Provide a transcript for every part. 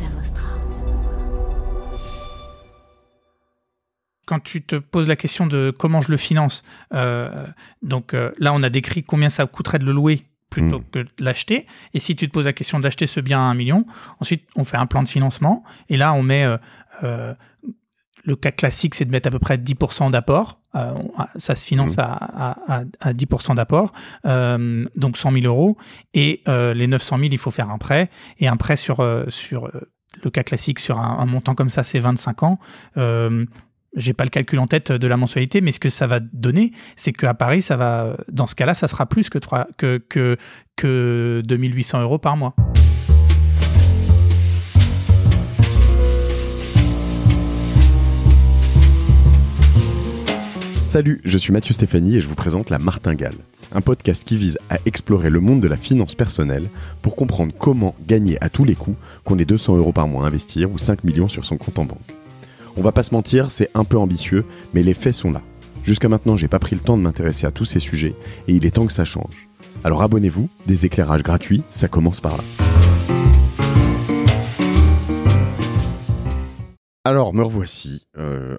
Casa Vostra. Quand tu te poses la question de comment je le finance, là on a décrit combien ça coûterait de le louer plutôt que de l'acheter. Et si tu te poses la question de l'acheter ce bien à 1 million, ensuite on fait un plan de financement et là on met le cas classique, c'est de mettre à peu près 10% d'apport. Ça se finance à 10% d'apport, donc 100 000 euros. Et les 900 000, il faut faire un prêt. Et un prêt sur le cas classique, sur un montant comme ça, c'est 25 ans. J'ai pas le calcul en tête de la mensualité, mais ce que ça va donner, c'est qu'à Paris, ça va, dans ce cas-là, ça sera plus que 2 800 euros par mois. Salut, je suis Mathieu Stéphanie et je vous présente La Martingale, un podcast qui vise à explorer le monde de la finance personnelle pour comprendre comment gagner à tous les coups, qu'on ait 200 euros par mois à investir ou 5 millions sur son compte en banque. On va pas se mentir, c'est un peu ambitieux, mais les faits sont là. Jusqu'à maintenant, j'ai pas pris le temps de m'intéresser à tous ces sujets et il est temps que ça change. Alors abonnez-vous, des éclairages gratuits, ça commence par là. Alors, me revoici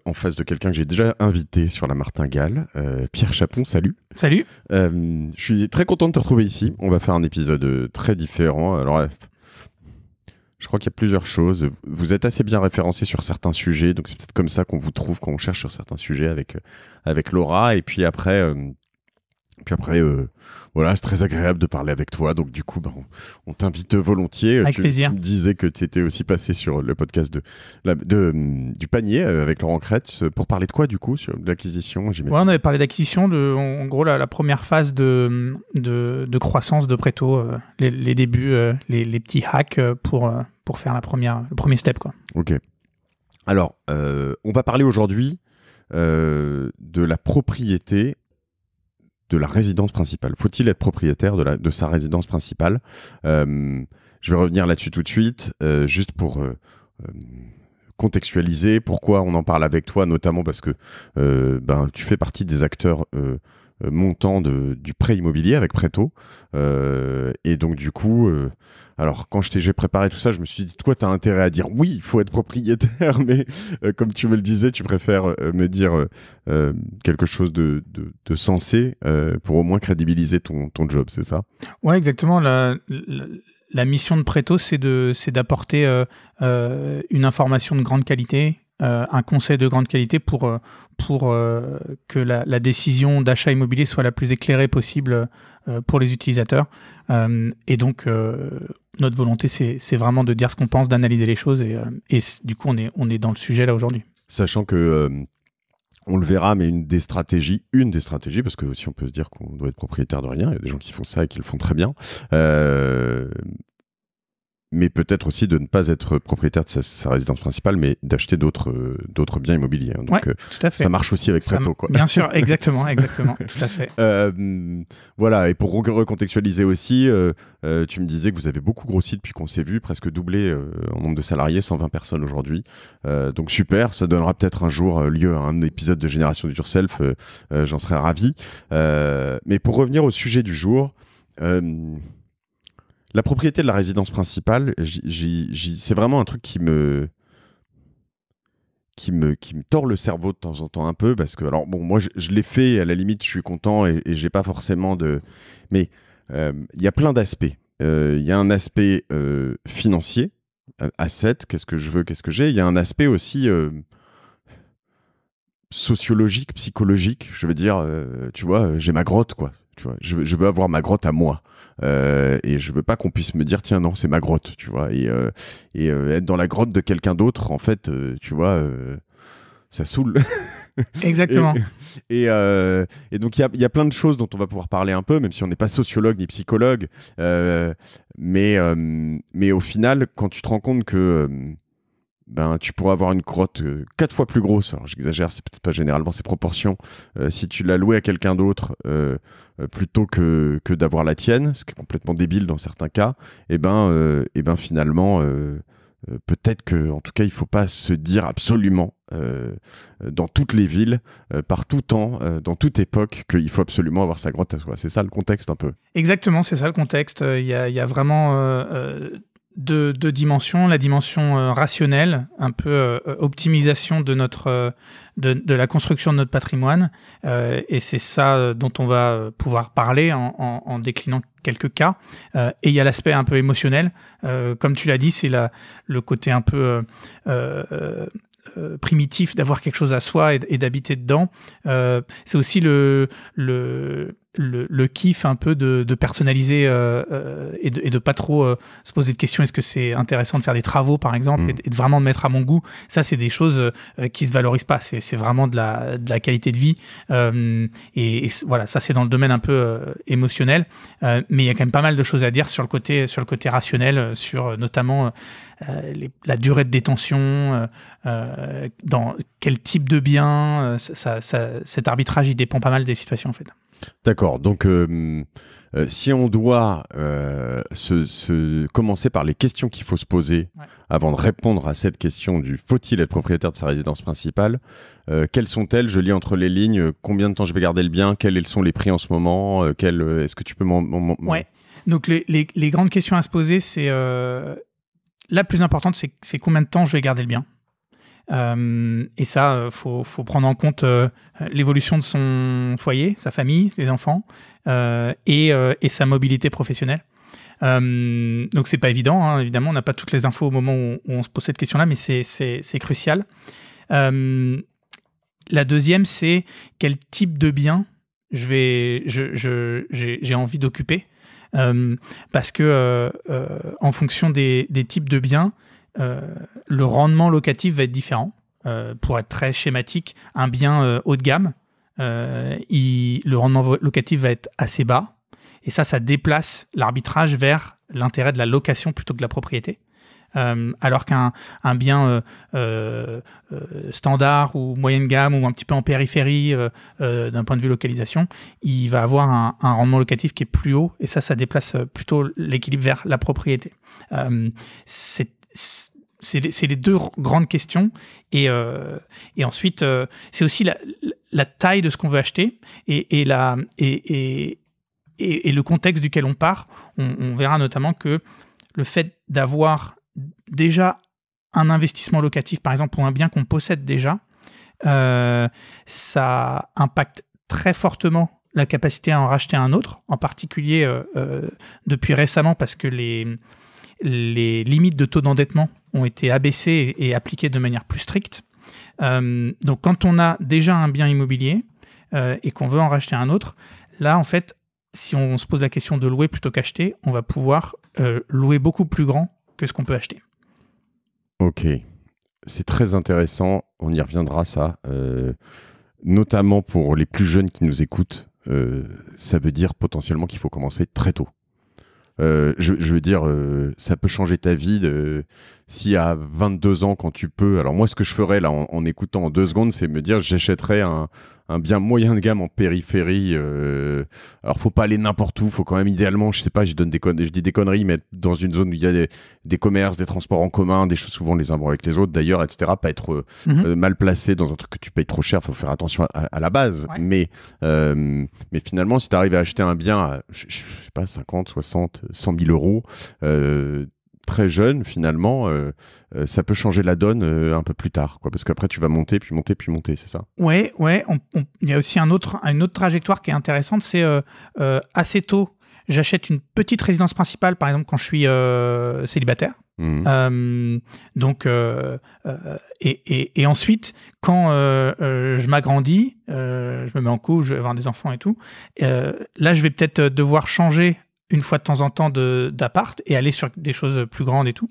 en face de quelqu'un que j'ai déjà invité sur La Martingale, Pierre Chapon, salut. Salut. Je suis très content de te retrouver ici. On va faire un épisode très différent. Alors, je crois qu'il y a plusieurs choses. Vous êtes assez bien référencé sur certains sujets, donc c'est peut-être comme ça qu'on vous trouve quand on cherche sur certains sujets avec Laura. Et puis après, voilà, c'est très agréable de parler avec toi. Donc du coup, on t'invite volontiers. Avec plaisir. Tu me disais que tu étais aussi passé sur le podcast du panier avec Laurent Crête pour parler de quoi du coup, sur l'acquisition. Ouais, on avait parlé d'acquisition, en gros la première phase de croissance de Préto, les débuts, les petits hacks pour faire le premier step, quoi. Ok. Alors, on va parler aujourd'hui de la propriété de la résidence principale. Faut-il être propriétaire de sa résidence principale ? Je vais revenir là-dessus tout de suite, juste pour contextualiser pourquoi on en parle avec toi, notamment parce que tu fais partie des acteurs montants du prêt immobilier avec Préto. Et donc du coup, alors quand j'ai préparé tout ça, je me suis dit, toi, tu as intérêt à dire oui, il faut être propriétaire, mais comme tu me le disais, tu préfères me dire quelque chose de sensé pour au moins crédibiliser ton job, c'est ça ? Ouais, exactement. La mission de Préto, c'est d'apporter une information de grande qualité, un conseil de grande qualité pour que la décision d'achat immobilier soit la plus éclairée possible pour les utilisateurs. Et donc, notre volonté, c'est vraiment de dire ce qu'on pense, d'analyser les choses. Et du coup, on est dans le sujet là aujourd'hui. Sachant que, on le verra, mais une des stratégies, parce que aussi on peut se dire qu'on doit être propriétaire de rien, il y a des gens qui font ça et qui le font très bien, mais peut-être aussi de ne pas être propriétaire de sa résidence principale, mais d'acheter d'autres biens immobiliers. Donc, ouais, tout à fait. Ça marche aussi avec Préto, quoi. Bien sûr, exactement, tout à fait. Voilà, et pour recontextualiser aussi, tu me disais que vous avez beaucoup grossi depuis qu'on s'est vu, presque doublé en nombre de salariés, 120 personnes aujourd'hui. Donc super, ça donnera peut-être un jour lieu à un épisode de Génération Do It Yourself, j'en serais ravi. Mais pour revenir au sujet du jour, la propriété de la résidence principale, c'est vraiment un truc qui me tord le cerveau de temps en temps un peu, parce que, alors bon, moi je l'ai fait, à la limite je suis content et j'ai pas forcément de... Mais il y a plein d'aspects. Il y a un aspect financier, asset, qu'est-ce que je veux, qu'est-ce que j'ai. Il y a un aspect aussi sociologique, psychologique, je veux dire, tu vois, j'ai ma grotte, quoi. Tu vois, je veux avoir ma grotte à moi, et je veux pas qu'on puisse me dire tiens non c'est ma grotte, tu vois, et être dans la grotte de quelqu'un d'autre, en fait, tu vois, ça saoule. Exactement. Et donc il y a plein de choses dont on va pouvoir parler un peu, même si on n'est pas sociologue ni psychologue, mais au final, quand tu te rends compte que tu pourrais avoir une grotte 4 fois plus grosse, alors j'exagère, c'est peut-être pas généralement ces proportions, si tu l'as louée à quelqu'un d'autre plutôt que d'avoir la tienne, ce qui est complètement débile dans certains cas, et finalement peut-être que, en tout cas, il faut pas se dire absolument dans toutes les villes, par tout temps, dans toute époque, qu'il faut absolument avoir sa grotte à soi. C'est ça le contexte un peu. Exactement, c'est ça le contexte. Il y a vraiment deux dimensions, la dimension rationnelle, un peu optimisation de de la construction de notre patrimoine, et c'est ça dont on va pouvoir parler en déclinant quelques cas. Et il y a l'aspect un peu émotionnel, comme tu l'as dit, c'est le côté un peu primitif d'avoir quelque chose à soi et d'habiter dedans. C'est aussi le kiff un peu de personnaliser et de pas trop se poser de questions. Est-ce que c'est intéressant de faire des travaux, par exemple, et de vraiment mettre à mon goût? Ça, c'est des choses qui se valorisent pas. C'est vraiment de la qualité de vie. Et voilà, ça, c'est dans le domaine un peu émotionnel. Mais il y a quand même pas mal de choses à dire sur le côté rationnel, sur notamment la durée de détention, dans quel type de bien. Cet arbitrage, il dépend pas mal des situations, en fait. D'accord, donc si on doit commencer par les questions qu'il faut se poser avant de répondre à cette question du faut-il être propriétaire de sa résidence principale, quelles sont-elles? Je lis entre les lignes, combien de temps je vais garder le bien, quels sont les prix en ce moment, est-ce que tu peux Ouais, donc les grandes questions à se poser, c'est la plus importante, c'est combien de temps je vais garder le bien. Et ça, faut prendre en compte l'évolution de son foyer, sa famille, les enfants, et sa mobilité professionnelle. Donc c'est pas évident, hein, évidemment, on n'a pas toutes les infos au moment où on se pose cette question-là, mais c'est crucial. La deuxième, c'est quel type de bien j'ai envie d'occuper, parce que en fonction des types de biens, le rendement locatif va être différent. Pour être très schématique, un bien haut de gamme, le rendement locatif va être assez bas, et ça déplace l'arbitrage vers l'intérêt de la location plutôt que de la propriété. Alors qu'un bien standard ou moyenne gamme ou un petit peu en périphérie d'un point de vue localisation, il va avoir un rendement locatif qui est plus haut, et ça déplace plutôt l'équilibre vers la propriété. C'est les deux grandes questions, et ensuite c'est aussi la taille de ce qu'on veut acheter et le contexte duquel on part. On verra notamment que le fait d'avoir déjà un investissement locatif, par exemple pour un bien qu'on possède déjà, ça impacte très fortement la capacité à en racheter un autre, en particulier depuis récemment, parce que les limites de taux d'endettement ont été abaissées et appliquées de manière plus stricte. Donc quand on a déjà un bien immobilier et qu'on veut en racheter un autre, là en fait, si on se pose la question de louer plutôt qu'acheter, on va pouvoir louer beaucoup plus grand que ce qu'on peut acheter. Ok, c'est très intéressant, on y reviendra ça, notamment pour les plus jeunes qui nous écoutent, ça veut dire potentiellement qu'il faut commencer très tôt. Je veux dire, ça peut changer ta vie si à 22 ans, quand tu peux. Alors moi, ce que je ferais là en écoutant en 2 secondes, c'est me dire j'achèterais un bien moyen de gamme en périphérie. Alors faut pas aller n'importe où, faut quand même idéalement, je sais pas, je dis des conneries, mais être dans une zone où il y a des commerces, des transports en commun, des choses souvent les uns vont avec les autres d'ailleurs, etc. Pas être mal placé dans un truc que tu payes trop cher, faut faire attention à la base. Ouais. Mais finalement, si tu arrives à acheter un bien à, je sais pas, 50, 60, 100 000 euros, très jeune, finalement, ça peut changer la donne un peu plus tard, quoi, parce qu'après tu vas monter, puis monter, puis monter, c'est ça? Ouais. Il y a aussi une autre trajectoire qui est intéressante, c'est assez tôt, j'achète une petite résidence principale, par exemple quand je suis célibataire. Donc, et ensuite, quand je m'agrandis, je me mets en couple, je vais avoir des enfants et tout, là je vais peut-être devoir changer une fois de temps en temps d'appart et aller sur des choses plus grandes et tout.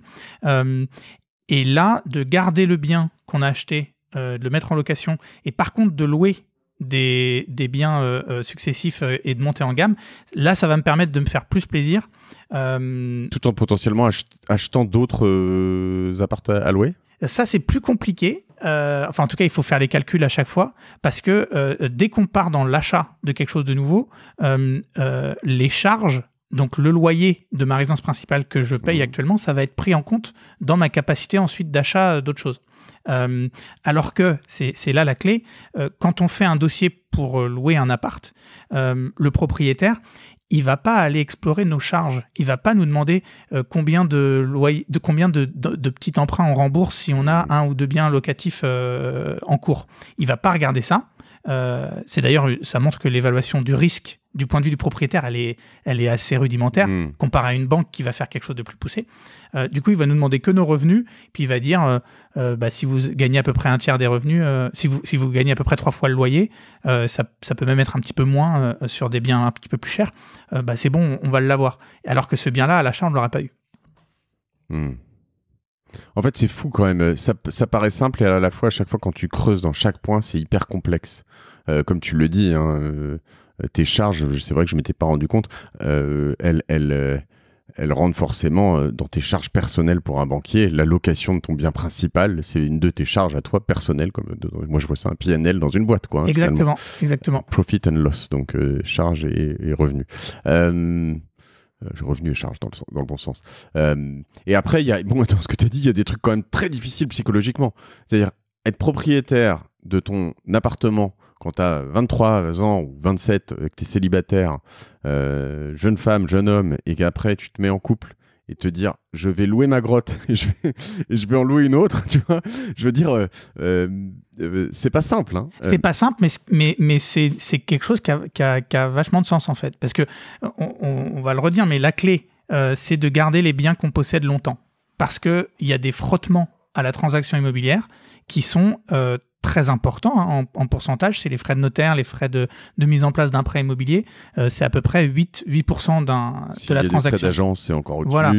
Et là, de garder le bien qu'on a acheté, de le mettre en location, et par contre de louer des biens successifs et de monter en gamme, là, ça va me permettre de me faire plus plaisir. Tout en potentiellement achetant d'autres apparts à louer? Ça, c'est plus compliqué. Enfin, en tout cas, il faut faire les calculs à chaque fois, parce que dès qu'on part dans l'achat de quelque chose de nouveau, les charges, donc le loyer de ma résidence principale que je paye actuellement, ça va être pris en compte dans ma capacité ensuite d'achat d'autres choses. Alors que, c'est là la clé, quand on fait un dossier pour louer un appart, le propriétaire, il va pas aller explorer nos charges. Il va pas nous demander combien de petits emprunts on rembourse si on a un ou deux biens locatifs en cours. Il va pas regarder ça. C'est d'ailleurs, ça montre que l'évaluation du risque du point de vue du propriétaire, elle est assez rudimentaire comparé à une banque qui va faire quelque chose de plus poussé. Du coup, il va nous demander que nos revenus, puis il va dire si vous gagnez à peu près un tiers des revenus, si vous gagnez à peu près 3 fois le loyer, ça peut même être un petit peu moins sur des biens un petit peu plus chers, c'est bon, on va l'avoir. Alors que ce bien-là, à l'achat, on ne l'aurait pas eu. En fait, c'est fou quand même. Ça paraît simple et à la fois, à chaque fois, quand tu creuses dans chaque point, c'est hyper complexe. Comme tu le dis, tes charges, c'est vrai que je ne m'étais pas rendu compte, elles rentrent forcément dans tes charges personnelles pour un banquier. La location de ton bien principal, c'est une de tes charges à toi personnelles. Moi, je vois ça un PNL dans une boîte, quoi. Exactement. Profit and loss, donc charges et revenus. Revenus et charges dans le bon sens. Et après, dans ce que tu as dit, il y a des trucs quand même très difficiles psychologiquement. C'est-à-dire être propriétaire de ton appartement quand tu as 23 ans ou 27, que tu es célibataire, jeune femme, jeune homme, et qu'après tu te mets en couple et te dire je vais louer ma grotte et je vais en louer une autre, tu vois. Je veux dire, c'est pas simple. Hein. C'est pas simple, mais c'est quelque chose qui a vachement de sens en fait. Parce que, on va le redire, mais la clé, c'est de garder les biens qu'on possède longtemps. Parce qu'il y a des frottements à la transaction immobilière qui sont très importants en pourcentage. C'est les frais de notaire, les frais de mise en place d'un prêt immobilier. C'est à peu près 8% de la transaction. Les frais d'agence, c'est encore au-dessus. Voilà,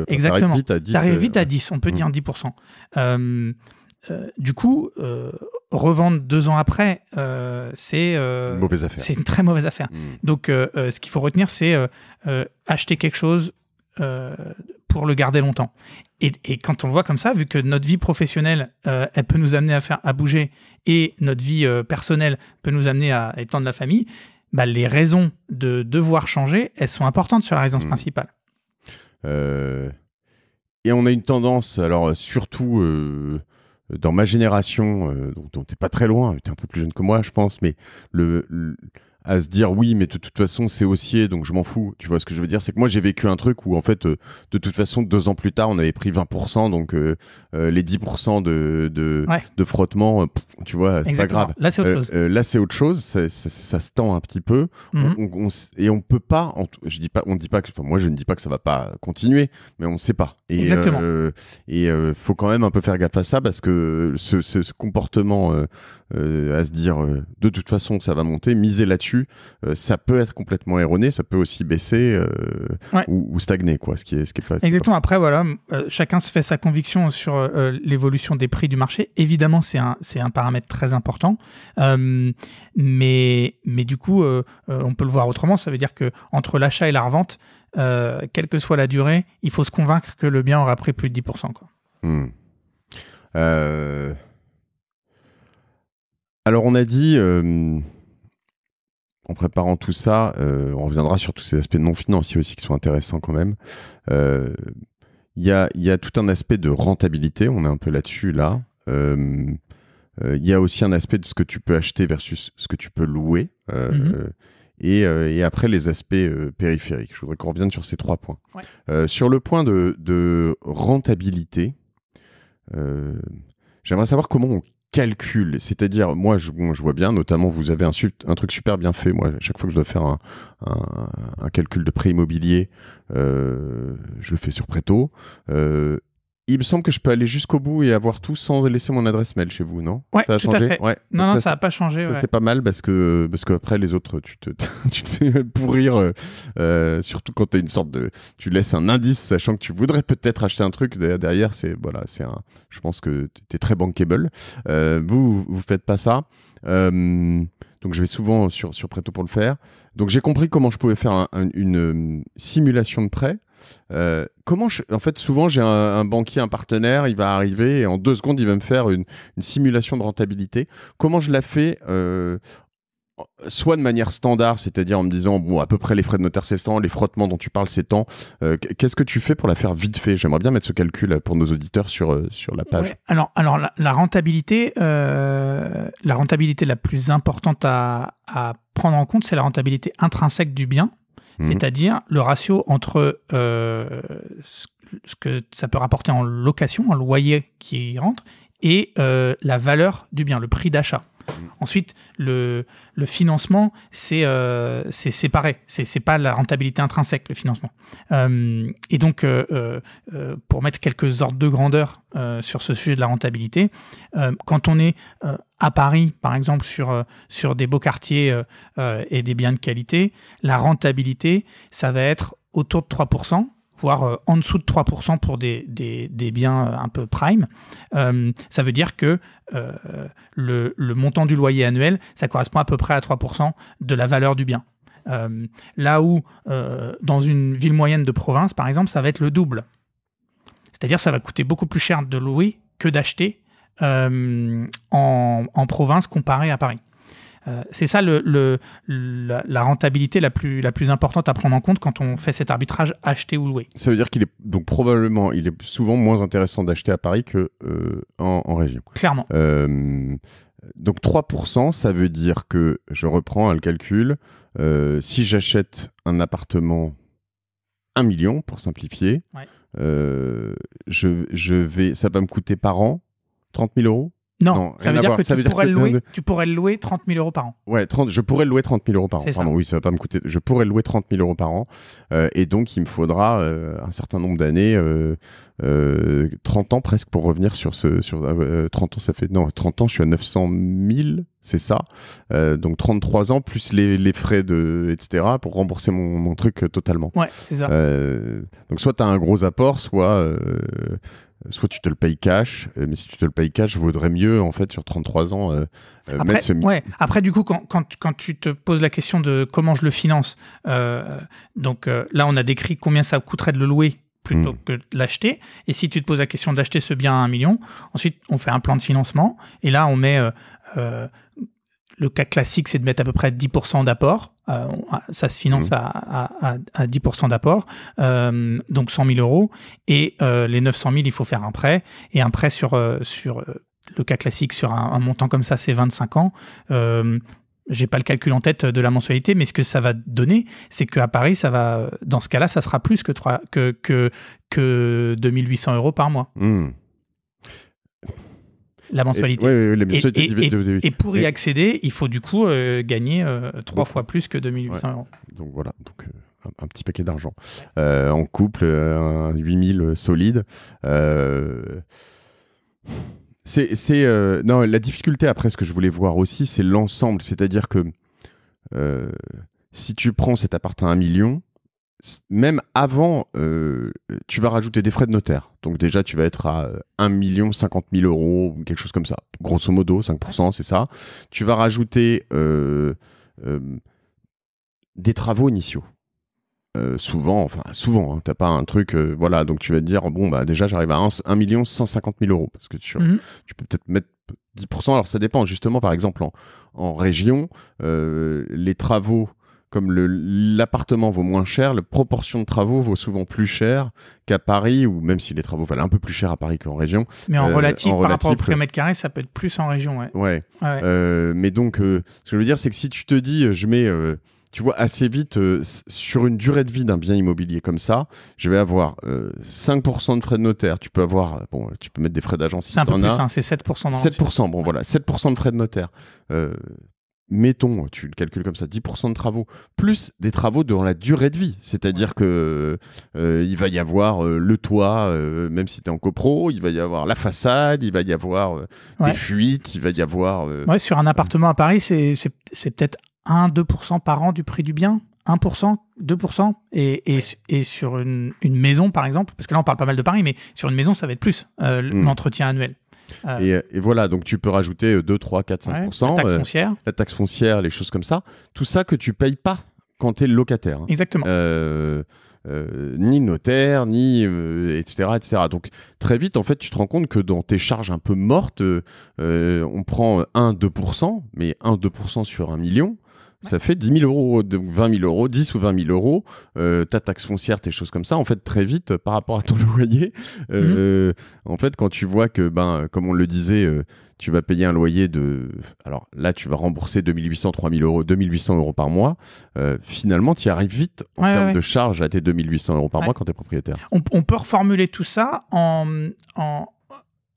exactement. T'arrives vite à 10, on peut dire 10%. Du coup, revendre 2 ans après, c'est une mauvaise affaire. C'est une très mauvaise affaire. Donc, ce qu'il faut retenir, c'est acheter quelque chose pour le garder longtemps. Et quand on le voit comme ça, vu que notre vie professionnelle, elle peut nous amener à bouger, et notre vie personnelle peut nous amener à étendre la famille, les raisons de devoir changer, elles sont importantes sur la résidence principale. Et on a une tendance, alors surtout dans ma génération, dont t'es pas très loin, t'es un peu plus jeune que moi, je pense, mais à se dire oui, mais de toute façon c'est haussier, donc je m'en fous. Tu vois ce que je veux dire, c'est que moi j'ai vécu un truc où en fait de toute façon 2 ans plus tard on avait pris 20%, donc les 10% de frottement, tu vois, c'est pas grave. Là c'est autre chose. Là c'est autre chose, ça se tend un petit peu, et on peut pas, on dit pas que, enfin moi je ne dis pas que ça va pas continuer, mais on sait pas. Et, exactement. Faut quand même un peu faire gaffe à ça, parce que ce comportement à se dire de toute façon ça va monter, miser là-dessus, ça peut être complètement erroné, ça peut aussi baisser ou stagner, quoi, ce qui est pas... Exactement. Après, voilà, chacun se fait sa conviction sur l'évolution des prix du marché. Évidemment, c'est un paramètre très important, mais du coup, on peut le voir autrement. Ça veut dire que entre l'achat et la revente, quelle que soit la durée, il faut se convaincre que le bien aura pris plus de 10%, quoi. Alors, on a dit... en préparant tout ça, on reviendra sur tous ces aspects non financiers aussi qui sont intéressants quand même. Il y a tout un aspect de rentabilité, on est un peu là-dessus là. Il y a aussi un aspect de ce que tu peux acheter versus ce que tu peux louer. Et après les aspects périphériques. Je voudrais qu'on revienne sur ces 3 points. Sur le point de rentabilité, j'aimerais savoir comment on calcul, c'est-à-dire moi je vois bien, notamment vous avez un truc super bien fait. Moi, à chaque fois que je dois faire un calcul de prêt immobilier, je le fais sur Préto. Il me semble que je peux aller jusqu'au bout et avoir tout sans laisser mon adresse mail chez vous, non? Ouais, ça a tout changé. À fait. Ouais. Non, ça n'a pas changé. Ça, c'est pas mal parce que après les autres, tu te fais pourrir, surtout quand tu as une sorte de... Tu laisses un indice sachant que tu voudrais peut-être acheter un truc. Derrière, je pense que tu es très bankable. Vous faites pas ça. Donc je vais souvent sur Préto pour le faire. Donc j'ai compris comment je pouvais faire une simulation de prêt. En fait, souvent j'ai un banquier, un partenaire, il va arriver et en 2 secondes il va me faire une simulation de rentabilité. Comment je la fais soit de manière standard, c'est-à-dire en me disant bon, à peu près les frais de notaire c'est tant, les frottements dont tu parles c'est tant. Qu'est-ce que tu fais pour la faire vite fait? J'aimerais bien mettre ce calcul pour nos auditeurs sur la page. Ouais. Alors la rentabilité la plus importante à prendre en compte, c'est la rentabilité intrinsèque du bien. c'est-à-dire le ratio entre ce que ça peut rapporter en location, en loyer qui rentre, et la valeur du bien, le prix d'achat. Ensuite, le financement, c'est séparé. C'est pas la rentabilité intrinsèque, le financement. Et donc, pour mettre quelques ordres de grandeur sur ce sujet de la rentabilité, quand on est à Paris, par exemple, sur des beaux quartiers et des biens de qualité, la rentabilité, ça va être autour de 3%. Voire en dessous de 3% pour des biens un peu prime. Ça veut dire que le montant du loyer annuel, ça correspond à peu près à 3% de la valeur du bien. Là où, dans une ville moyenne de province, par exemple, ça va être le double. C'est-à-dire ça va coûter beaucoup plus cher de louer que d'acheter en province comparé à Paris. C'est ça la rentabilité la plus importante à prendre en compte quand on fait cet arbitrage acheter ou louer. Ça veut dire qu'il est donc probablement, il est souvent moins intéressant d'acheter à Paris que en région. Clairement. Donc 3%, ça veut dire que, je reprends le calcul, si j'achète un appartement 1 million, pour simplifier, ouais. Ça va me coûter par an 30 000 euros. Non, ça veut dire que tu pourrais le louer 30 000 euros par an. Ouais, je pourrais le louer 30 000 euros par an. Pardon, oui, ça va pas me coûter. Je pourrais le louer 30 000 euros par an. Et donc, il me faudra un certain nombre d'années, 30 ans presque, pour revenir sur 30 ans, ça fait... Non, 30 ans, je suis à 900 000, c'est ça. Donc, 33 ans, plus les frais, etc., pour rembourser mon truc totalement. Ouais, c'est ça. Donc, soit tu as un gros apport, soit tu te le payes cash, mais si tu te le payes cash, vaudrait mieux, en fait, sur 33 ans, mettre ce... Après, du coup, quand tu te poses la question de comment je le finance, donc là, on a décrit combien ça coûterait de le louer plutôt que de l'acheter. Et si tu te poses la question d'acheter ce bien à 1 million, ensuite, on fait un plan de financement. Et là, on met... le cas classique, c'est de mettre à peu près 10% d'apport. Ça se finance à 10% d'apport, donc 100 000 euros. Et les 900 000, il faut faire un prêt. Et un prêt sur le cas classique, sur un montant comme ça, c'est 25 ans. J'ai pas le calcul en tête de la mensualité, mais ce que ça va donner, c'est qu'à Paris, dans ce cas-là, ça sera plus que 2 800 euros par mois. La mensualité. Et pour y accéder, il faut du coup gagner 3 fois plus que 2 800 euros. Donc voilà, un petit paquet d'argent. En couple, 8 000 solide. Non, la difficulté après, ce que je voulais voir aussi, c'est l'ensemble. C'est-à-dire que si tu prends cet appart à 1 million, même avant, tu vas rajouter des frais de notaire. Donc déjà, tu vas être à 1 50 000 euros, quelque chose comme ça. Grosso modo, 5%, c'est ça. Tu vas rajouter des travaux initiaux. Souvent, hein, t'as pas un truc, voilà, donc tu vas te dire, bon, bah déjà, j'arrive à 1 150 000 euros. Parce que tu peux peut-être mettre 10%. Alors ça dépend, justement, par exemple, en région, les travaux... Comme l'appartement vaut moins cher, la proportion de travaux vaut souvent plus cher qu'à Paris, ou même si les travaux valent un peu plus cher à Paris qu'en région. Mais en relatif, par rapport au prix au mètre carré, ça peut être plus en région. Ouais. Mais donc, ce que je veux dire, c'est que si tu te dis, je mets, tu vois, assez vite, sur une durée de vie d'un bien immobilier comme ça, je vais avoir 5% de frais de notaire. Tu peux avoir, tu peux mettre des frais d'agence. C'est un peu plus, c'est 7% dans 7%, voilà, 7% de frais de notaire. Mettons, tu le calcules comme ça, 10% de travaux, plus des travaux dans la durée de vie. C'est-à-dire que il va y avoir le toit, même si tu es en copro, il va y avoir la façade, il va y avoir des fuites, il va y avoir... sur un appartement à Paris, c'est peut-être 1-2% par an du prix du bien, 1%, 2%. Et sur une maison, par exemple, parce que là, on parle pas mal de Paris, mais sur une maison, ça va être plus l'entretien annuel. Et voilà, donc tu peux rajouter 2, 3, 4, 5%. La taxe foncière. La taxe foncière, les choses comme ça. Tout ça que tu payes pas quand tu es locataire. Exactement. Ni notaire, ni etc., etc. Donc très vite, en fait, tu te rends compte que dans tes charges un peu mortes, on prend 1-2%, mais 1-2% sur 1 million. Ça fait 10 000 euros, 20 000 euros, 10 ou 20 000 euros, ta taxe foncière, tes choses comme ça. En fait, très vite, par rapport à ton loyer, en fait, quand tu vois que, comme on le disait, tu vas payer un loyer de... Alors là, tu vas rembourser 2800, 3000 euros, 2800 euros par mois. Finalement, tu y arrives vite en termes de charges à tes 2800 euros par mois quand tu es propriétaire. On peut reformuler tout ça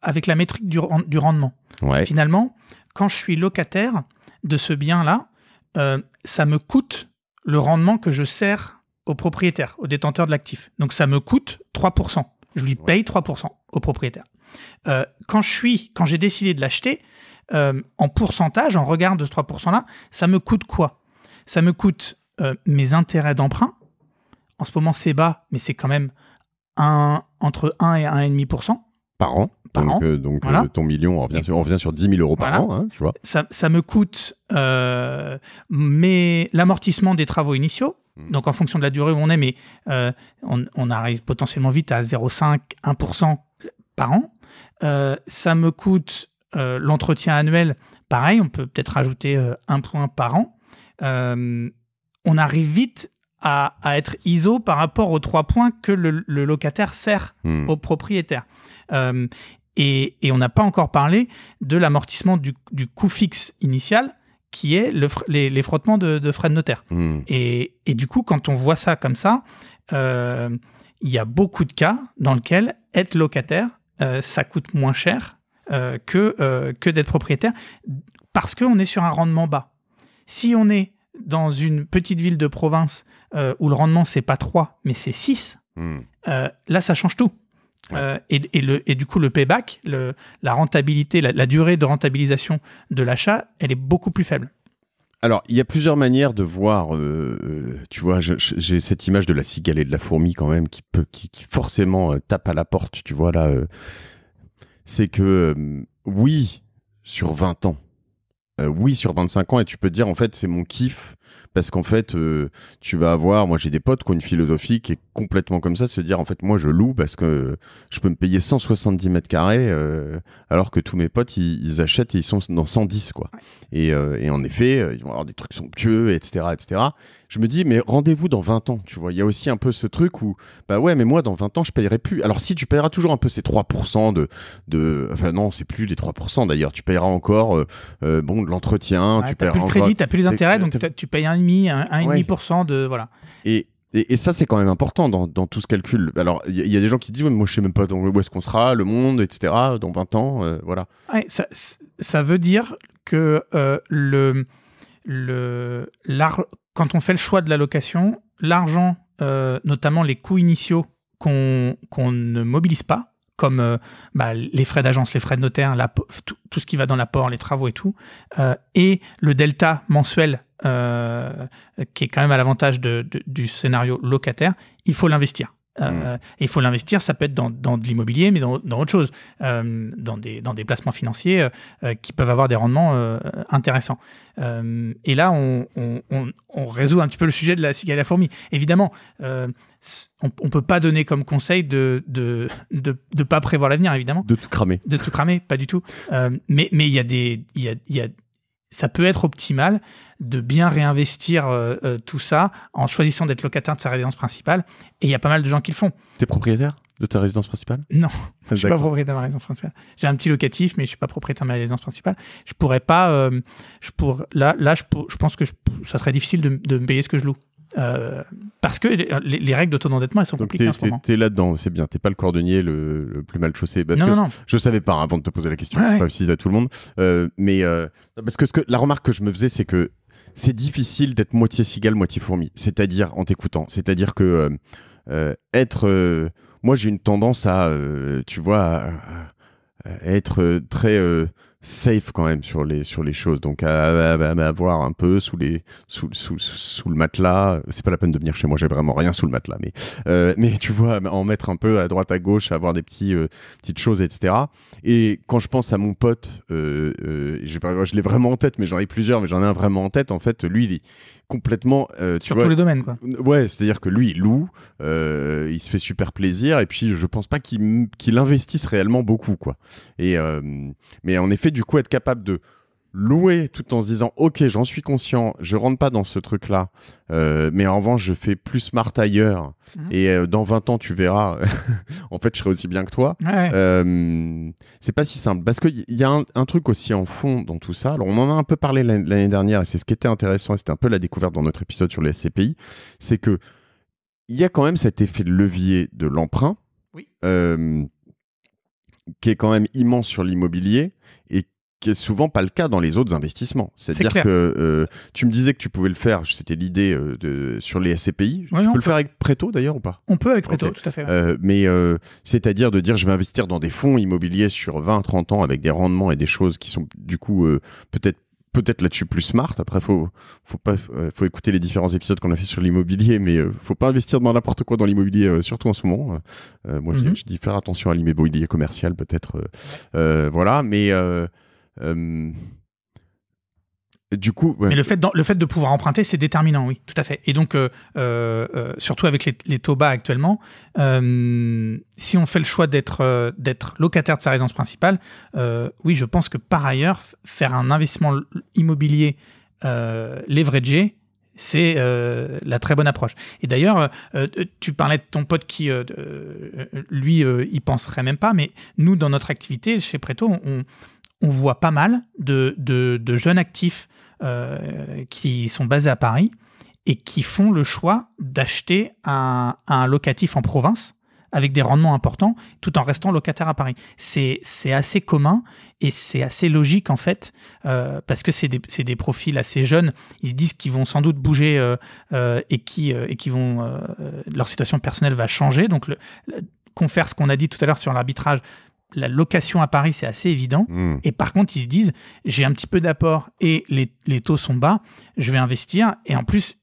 avec la métrique du rendement. Ouais. Finalement, quand je suis locataire de ce bien-là, ça me coûte le rendement que je sers au propriétaire, au détenteur de l'actif. Donc, ça me coûte 3%. Je lui paye 3% au propriétaire. Quand j'ai décidé de l'acheter, en pourcentage, en regard de ce 3%-là, ça me coûte quoi? Ça me coûte mes intérêts d'emprunt. En ce moment, c'est bas, mais c'est quand même entre 1 et 1,5%. Par an. Donc voilà. Ton million, on revient sur 10 000 euros par an. Hein, tu vois. Ça me coûte l'amortissement des travaux initiaux. Donc, en fonction de la durée où on est, mais on arrive potentiellement vite à 0,5, 1% par an. Ça me coûte l'entretien annuel. Pareil, on peut peut-être rajouter 1 point par an. On arrive vite à être ISO par rapport aux 3 points que le locataire sert au propriétaire. Et on n'a pas encore parlé de l'amortissement du coût fixe initial, qui est les frottements de frais de notaire. Et du coup, quand on voit ça comme ça, il y a beaucoup de cas dans lesquels être locataire, ça coûte moins cher que d'être propriétaire, parce qu'on est sur un rendement bas. Si on est dans une petite ville de province où le rendement, c'est pas 3, mais c'est 6, là, ça change tout. Et du coup, le payback, la rentabilité, la durée de rentabilisation de l'achat, elle est beaucoup plus faible. Alors, il y a plusieurs manières de voir, tu vois, j'ai cette image de la cigale et de la fourmi quand même qui forcément tape à la porte, tu vois, là. C'est que, oui, sur 20 ans, oui, sur 25 ans, et tu peux te dire, en fait, c'est mon kiff, parce qu'en fait, tu vas avoir, moi j'ai des potes qui ont une philosophie qui est complètement comme ça, se dire, en fait, moi je loue parce que je peux me payer 170 mètres carrés, alors que tous mes potes, ils achètent et ils sont dans 110, quoi. Et en effet, ils vont avoir des trucs somptueux, etc., etc. Je me dis, mais rendez-vous dans 20 ans, tu vois. Il y a aussi un peu ce truc où, bah ouais, mais moi, dans 20 ans, je payerai plus. Alors, si tu payeras toujours un peu ces 3% enfin, non, c'est plus les 3% d'ailleurs. Tu payeras encore, de l'entretien. Ouais, t'as plus le crédit, t'as plus les intérêts, donc tu payes 1,5% de, voilà. Et ça, c'est quand même important dans tout ce calcul. Alors, il y a des gens qui disent, ouais, mais moi, je sais même pas où est-ce qu'on sera, le monde, etc., dans 20 ans, voilà. Ouais, ça veut dire que quand on fait le choix de la location, l'argent, notamment les coûts initiaux qu'on ne mobilise pas, comme les frais d'agence, les frais de notaire, tout ce qui va dans l'apport, les travaux et tout, et le delta mensuel qui est quand même à l'avantage du scénario locataire, il faut l'investir. Et il faut l'investir, ça peut être dans de l'immobilier, mais dans autre chose, dans des placements financiers qui peuvent avoir des rendements intéressants. Et là, on résout un petit peu le sujet de la cigale et la fourmi. Évidemment, on peut pas donner comme conseil de pas prévoir l'avenir, évidemment. De tout cramer. De tout cramer, pas du tout. Mais il y a ça peut être optimal de bien réinvestir tout ça en choisissant d'être locataire de sa résidence principale. Et il y a pas mal de gens qui le font. T'es propriétaire de ta résidence principale? Non, je suis pas propriétaire de ma résidence principale. J'ai un petit locatif, mais je suis pas propriétaire de ma résidence principale. Je pourrais pas. Je pense que ça serait difficile de me payer ce que je loue. Parce que les règles de taux d'endettement, elles sont compliquées en ce moment. T'es là-dedans, c'est bien. T'es pas le cordonnier le plus mal chaussé. Non. Je savais pas avant de te poser la question. Ouais. Pas aussi à tout le monde. Parce que la remarque que je me faisais, c'est que c'est difficile d'être moitié cigale, moitié fourmi. C'est-à-dire en t'écoutant. C'est-à-dire que moi, j'ai une tendance à, tu vois, à être très safe quand même sur les choses, donc à avoir un peu sous le matelas. C'est pas la peine de venir chez moi, j'ai vraiment rien sous le matelas, mais tu vois, en mettre un peu à droite à gauche, avoir des petites choses, etc. Et quand je pense à mon pote, je l'ai vraiment en tête, mais j'en ai plusieurs, mais j'en ai un vraiment en tête. En fait, lui, il est complètement sur tous les domaines, quoi. Ouais, c'est-à-dire que lui il loue, il se fait super plaisir, et puis je pense pas qu'il investisse réellement beaucoup, quoi. Et mais en effet, du coup, être capable de louer tout en se disant ok, j'en suis conscient, je rentre pas dans ce truc-là, mais en revanche, je fais plus smart ailleurs et dans 20 ans, tu verras, en fait, je serai aussi bien que toi. C'est pas si simple parce qu'il y a un truc aussi en fond dans tout ça. Alors, on en a un peu parlé l'année dernière et c'est ce qui était intéressant et c'était un peu la découverte dans notre épisode sur les SCPI, c'est que il y a quand même cet effet de levier de l'emprunt qui est quand même immense sur l'immobilier et qui est souvent pas le cas dans les autres investissements. C'est-à-dire que tu me disais que tu pouvais le faire, c'était l'idée sur les SCPI. Tu peux le faire avec Préto d'ailleurs ou pas ? On peut avec Préto, tout à fait. Mais c'est-à-dire de dire je vais investir dans des fonds immobiliers sur 20-30 ans avec des rendements et des choses qui sont du coup peut-être là-dessus plus smart. Après, faut écouter les différents épisodes qu'on a fait sur l'immobilier, mais faut pas investir dans n'importe quoi dans l'immobilier, surtout en ce moment. Moi, je dis faire attention à l'immobilier commercial, peut-être. Voilà, mais du coup, mais le fait de pouvoir emprunter, c'est déterminant, oui, tout à fait. Et donc, surtout avec les taux bas actuellement, si on fait le choix d'être locataire de sa résidence principale, oui, je pense que par ailleurs, faire un investissement immobilier leveragé, c'est la très bonne approche. Et d'ailleurs, tu parlais de ton pote qui, lui, il penserait même pas, mais nous, dans notre activité chez Préto, on voit pas mal de jeunes actifs qui sont basés à Paris et qui font le choix d'acheter un locatif en province avec des rendements importants tout en restant locataire à Paris. C'est assez commun et c'est assez logique en fait parce que c'est des profils assez jeunes. Ils se disent qu'ils vont sans doute bouger et qui vont leur situation personnelle va changer. Donc confère ce qu'on a dit tout à l'heure sur l'arbitrage. La location à Paris, c'est assez évident. Et par contre, ils se disent, j'ai un petit peu d'apport et les taux sont bas, je vais investir. Et en plus,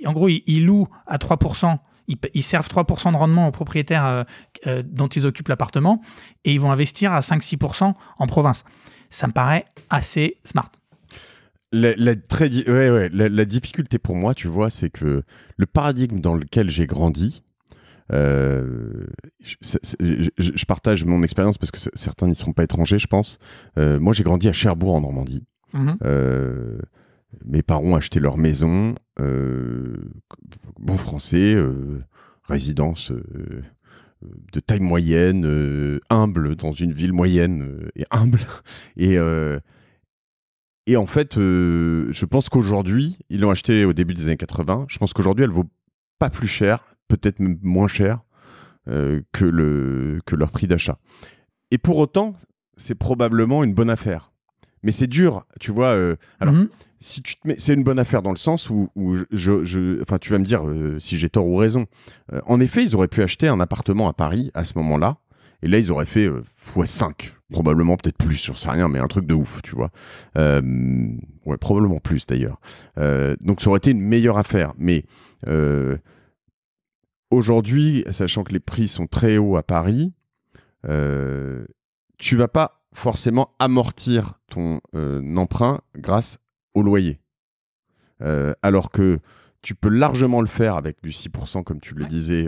en gros, ils louent à 3%, ils servent 3% de rendement aux propriétaires dont ils occupent l'appartement et ils vont investir à 5-6% en province. Ça me paraît assez smart. La difficulté pour moi, tu vois, c'est que le paradigme dans lequel j'ai grandi, je partage mon expérience parce que certains n'y seront pas étrangers, je pense. Moi, j'ai grandi à Cherbourg en Normandie. Mes parents ont acheté leur maison, bon français, résidence de taille moyenne, humble, dans une ville moyenne et humble. Et en fait, je pense qu'aujourd'hui, ils l'ont acheté au début des années 80. Je pense qu'aujourd'hui, elle vaut pas plus cher, peut-être même moins cher que leur prix d'achat. Et pour autant, c'est probablement une bonne affaire. Mais c'est dur, tu vois. Alors, si tu te mets, c'est une bonne affaire dans le sens où enfin, tu vas me dire si j'ai tort ou raison. En effet, ils auraient pu acheter un appartement à Paris à ce moment-là. Et là, ils auraient fait x5. Probablement, peut-être plus, j'en sais rien, mais un truc de ouf, tu vois. Ouais, probablement plus, d'ailleurs. Donc, ça aurait été une meilleure affaire. Mais aujourd'hui, sachant que les prix sont très hauts à Paris, tu vas pas forcément amortir ton emprunt grâce au loyer. Alors que tu peux largement le faire avec du 6%, comme tu le disais,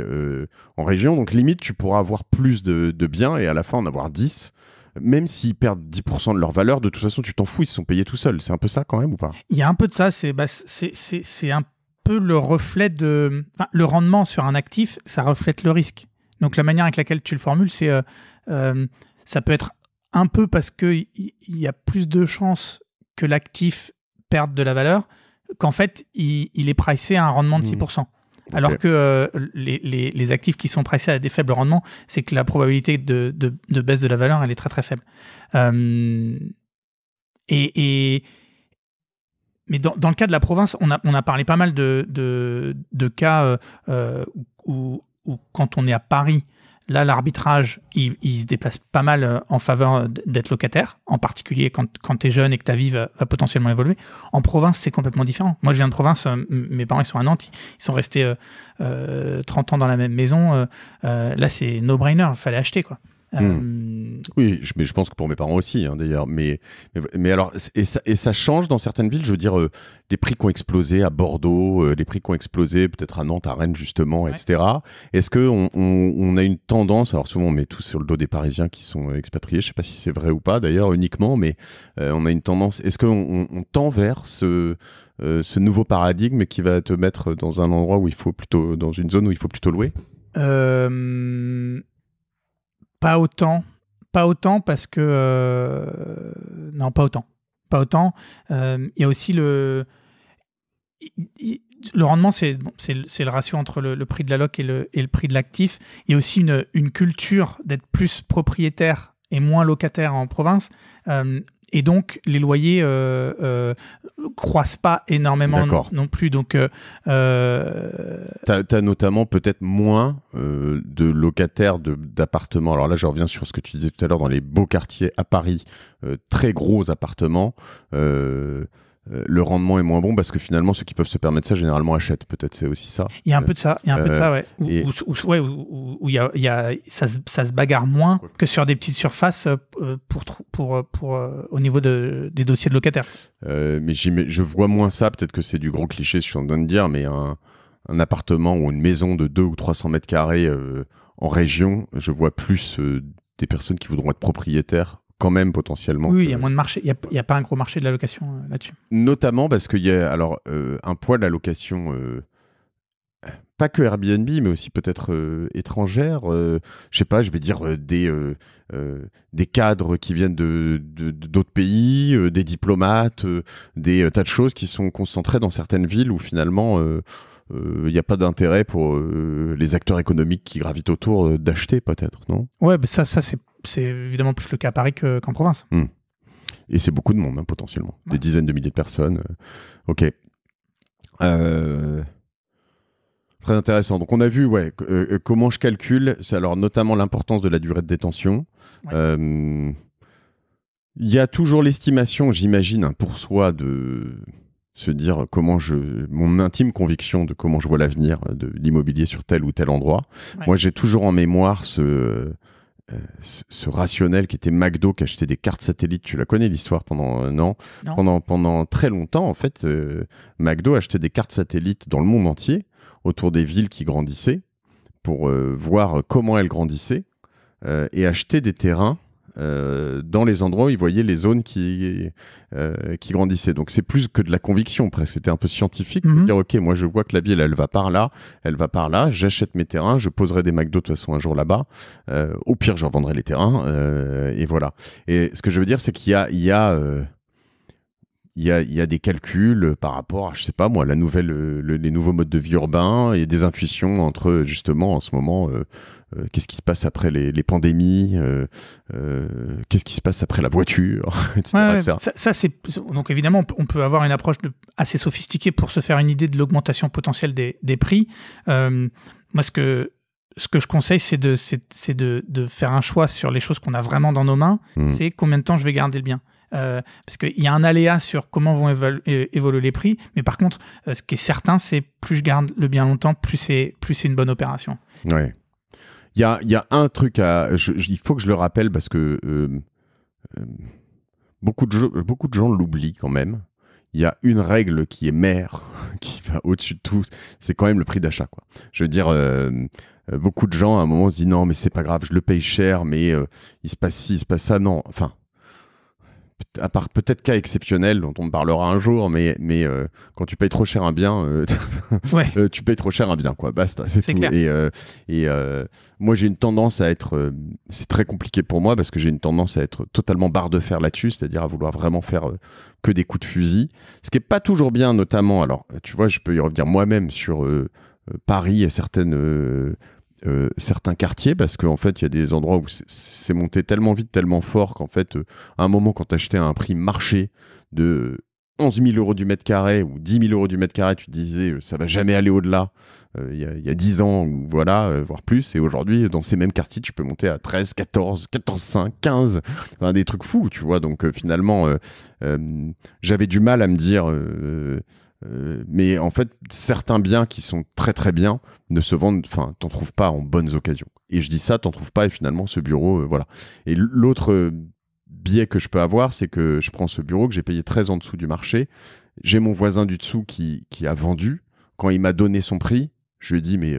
en région. Donc, limite, tu pourras avoir plus de biens et à la fin en avoir 10. Même s'ils perdent 10% de leur valeur, de toute façon, tu t'en fous, ils se sont payés tout seuls. C'est un peu ça quand même ou pas ? Il y a un peu de ça. C'est un peu le reflet de... Enfin, le rendement sur un actif, ça reflète le risque. Donc, la manière avec laquelle tu le formules, c'est... ça peut être un peu parce qu'il y a plus de chances que l'actif perde de la valeur qu'en fait, il est pricé à un rendement de 6%. Okay. Alors que les actifs qui sont pricés à des faibles rendements, c'est que la probabilité de baisse de la valeur, elle est très très faible. Mais dans le cas de la province, on a parlé pas mal de cas où quand on est à Paris, là, l'arbitrage, il se déplace pas mal en faveur d'être locataire, en particulier quand tu es jeune et que ta vie va potentiellement évoluer. En province, c'est complètement différent. Moi, je viens de province, mes parents ils sont à Nantes, ils sont restés 30 ans dans la même maison. Là, c'est no-brainer, il fallait acheter, quoi. Oui, mais je pense que pour mes parents aussi, hein, d'ailleurs. Mais alors, et ça change dans certaines villes. Je veux dire, les prix qui ont explosé à Bordeaux, les prix qui ont explosé peut-être à Nantes, à Rennes justement, Ouais. etc. Est-ce que on a une tendance, alors souvent on met tout sur le dos des Parisiens qui sont expatriés. Je sais pas si c'est vrai ou pas d'ailleurs uniquement, mais on a une tendance. Est-ce qu'on tend vers ce nouveau paradigme qui va te mettre dans un endroit où il faut plutôt, dans une zone où il faut plutôt louer? Pas autant. Pas autant parce que... non, pas autant. Pas autant. Il y a aussi le rendement, c'est le ratio entre le prix de la loc et le prix de l'actif. Il y a aussi une culture d'être plus propriétaire et moins locataire en province. Et donc, les loyers croissent pas énormément non plus. Donc, t'as notamment peut-être moins de locataires d'appartements. Alors là, je reviens sur ce que tu disais tout à l'heure dans les beaux quartiers à Paris, très gros appartements. Le rendement est moins bon parce que finalement, ceux qui peuvent se permettre ça, généralement achètent. Peut-être c'est aussi ça. Il y a un peu de ça. Il y a un peu de ça, ouais. Où ça se bagarre moins que sur des petites surfaces au niveau des dossiers de locataires. Mais je vois moins ça. Peut-être que c'est du gros cliché, je suis en train de dire, mais un appartement ou une maison de 200 ou 300 mètres carrés en région, je vois plus des personnes qui voudront être propriétaires quand même potentiellement. Oui, il y a moins de marché. Il n'y a pas un gros marché de la location là-dessus. Notamment parce qu'il y a alors un poids de la location, pas que Airbnb, mais aussi peut-être étrangère. Je sais pas, je vais dire des cadres qui viennent d'autres pays, des diplomates, des tas de choses qui sont concentrées dans certaines villes où finalement il n'y a pas d'intérêt pour les acteurs économiques qui gravitent autour d'acheter peut-être, non? Ouais, bah ça c'est évidemment plus le cas à Paris qu'en province. Et c'est beaucoup de monde, hein, potentiellement. Ouais. Des dizaines de milliers de personnes. Ok. Très intéressant. Donc on a vu comment je calcule, alors notamment l'importance de la durée de détention. Ouais. Il y a toujours l'estimation, j'imagine, hein, pour soi de se dire mon intime conviction de comment je vois l'avenir de l'immobilier sur tel ou tel endroit. Ouais. Moi, j'ai toujours en mémoire ce rationnel qui était McDo qui achetait des cartes satellites. Tu la connais l'histoire pendant très longtemps en fait. McDo achetait des cartes satellites dans le monde entier autour des villes qui grandissaient pour voir comment elles grandissaient et acheter des terrains dans les endroits où ils voyaient les zones qui grandissaient. Donc c'est plus que de la conviction presque, c'était un peu scientifique. Dire ok, moi je vois que la ville elle va par là, j'achète mes terrains, je poserai des McDo de toute façon un jour là-bas, au pire je revendrai les terrains et voilà. Et ce que je veux dire c'est qu'il y a des calculs par rapport à, je sais pas moi, les nouveaux modes de vie urbains et des intuitions entre justement en ce moment qu'est-ce qui se passe après les pandémies, qu'est-ce qui se passe après la voiture, etc. Ouais, etc. Ça c'est donc évidemment on peut avoir une approche assez sophistiquée pour se faire une idée de l'augmentation potentielle des prix. Moi ce que je conseille, c'est de faire un choix sur les choses qu'on a vraiment dans nos mains. C'est combien de temps je vais garder le bien. Parce qu'il y a un aléa sur comment vont évoluer les prix, mais par contre, ce qui est certain, c'est plus je garde le bien longtemps, plus c'est une bonne opération. Ouais. Il y a un truc il faut que je le rappelle parce que beaucoup de gens l'oublient quand même. Il y a une règle qui est mère, qui va au-dessus de tout, c'est quand même le prix d'achat, quoi. Je veux dire, beaucoup de gens à un moment se disent non, mais c'est pas grave, je le paye cher, mais il se passe ci, il se passe ça. Non, enfin. À part peut-être cas exceptionnel dont on parlera un jour, mais quand tu payes trop cher un bien, tu payes trop cher un bien, quoi. Basta, c'est tout. Clair. Et moi, j'ai une tendance à être, c'est très compliqué pour moi parce que j'ai une tendance à être totalement barre de fer là-dessus, c'est-à-dire à vouloir vraiment faire que des coups de fusil, ce qui est pas toujours bien, notamment. Alors, tu vois, je peux y revenir moi-même sur Paris et certains quartiers, parce qu'en fait il y a des endroits où c'est monté tellement vite, tellement fort qu'en fait à un moment quand tu achetais à un prix marché de 11 000 euros du mètre carré ou 10 000 euros du mètre carré, tu te disais ça va jamais aller au-delà il y a 10 ans ou voilà, voire plus, et aujourd'hui dans ces mêmes quartiers tu peux monter à 13, 14, 5, 15, enfin, des trucs fous, tu vois. Donc finalement j'avais du mal à me dire mais en fait, certains biens qui sont très très bien ne se vendent, enfin, t'en trouves pas en bonnes occasions. Et je dis ça, t'en trouves pas, et finalement, ce bureau, voilà. Et l'autre biais que je peux avoir, c'est que je prends ce bureau que j'ai payé très en dessous du marché. J'ai mon voisin du dessous qui a vendu. Quand il m'a donné son prix, je lui ai dit, mais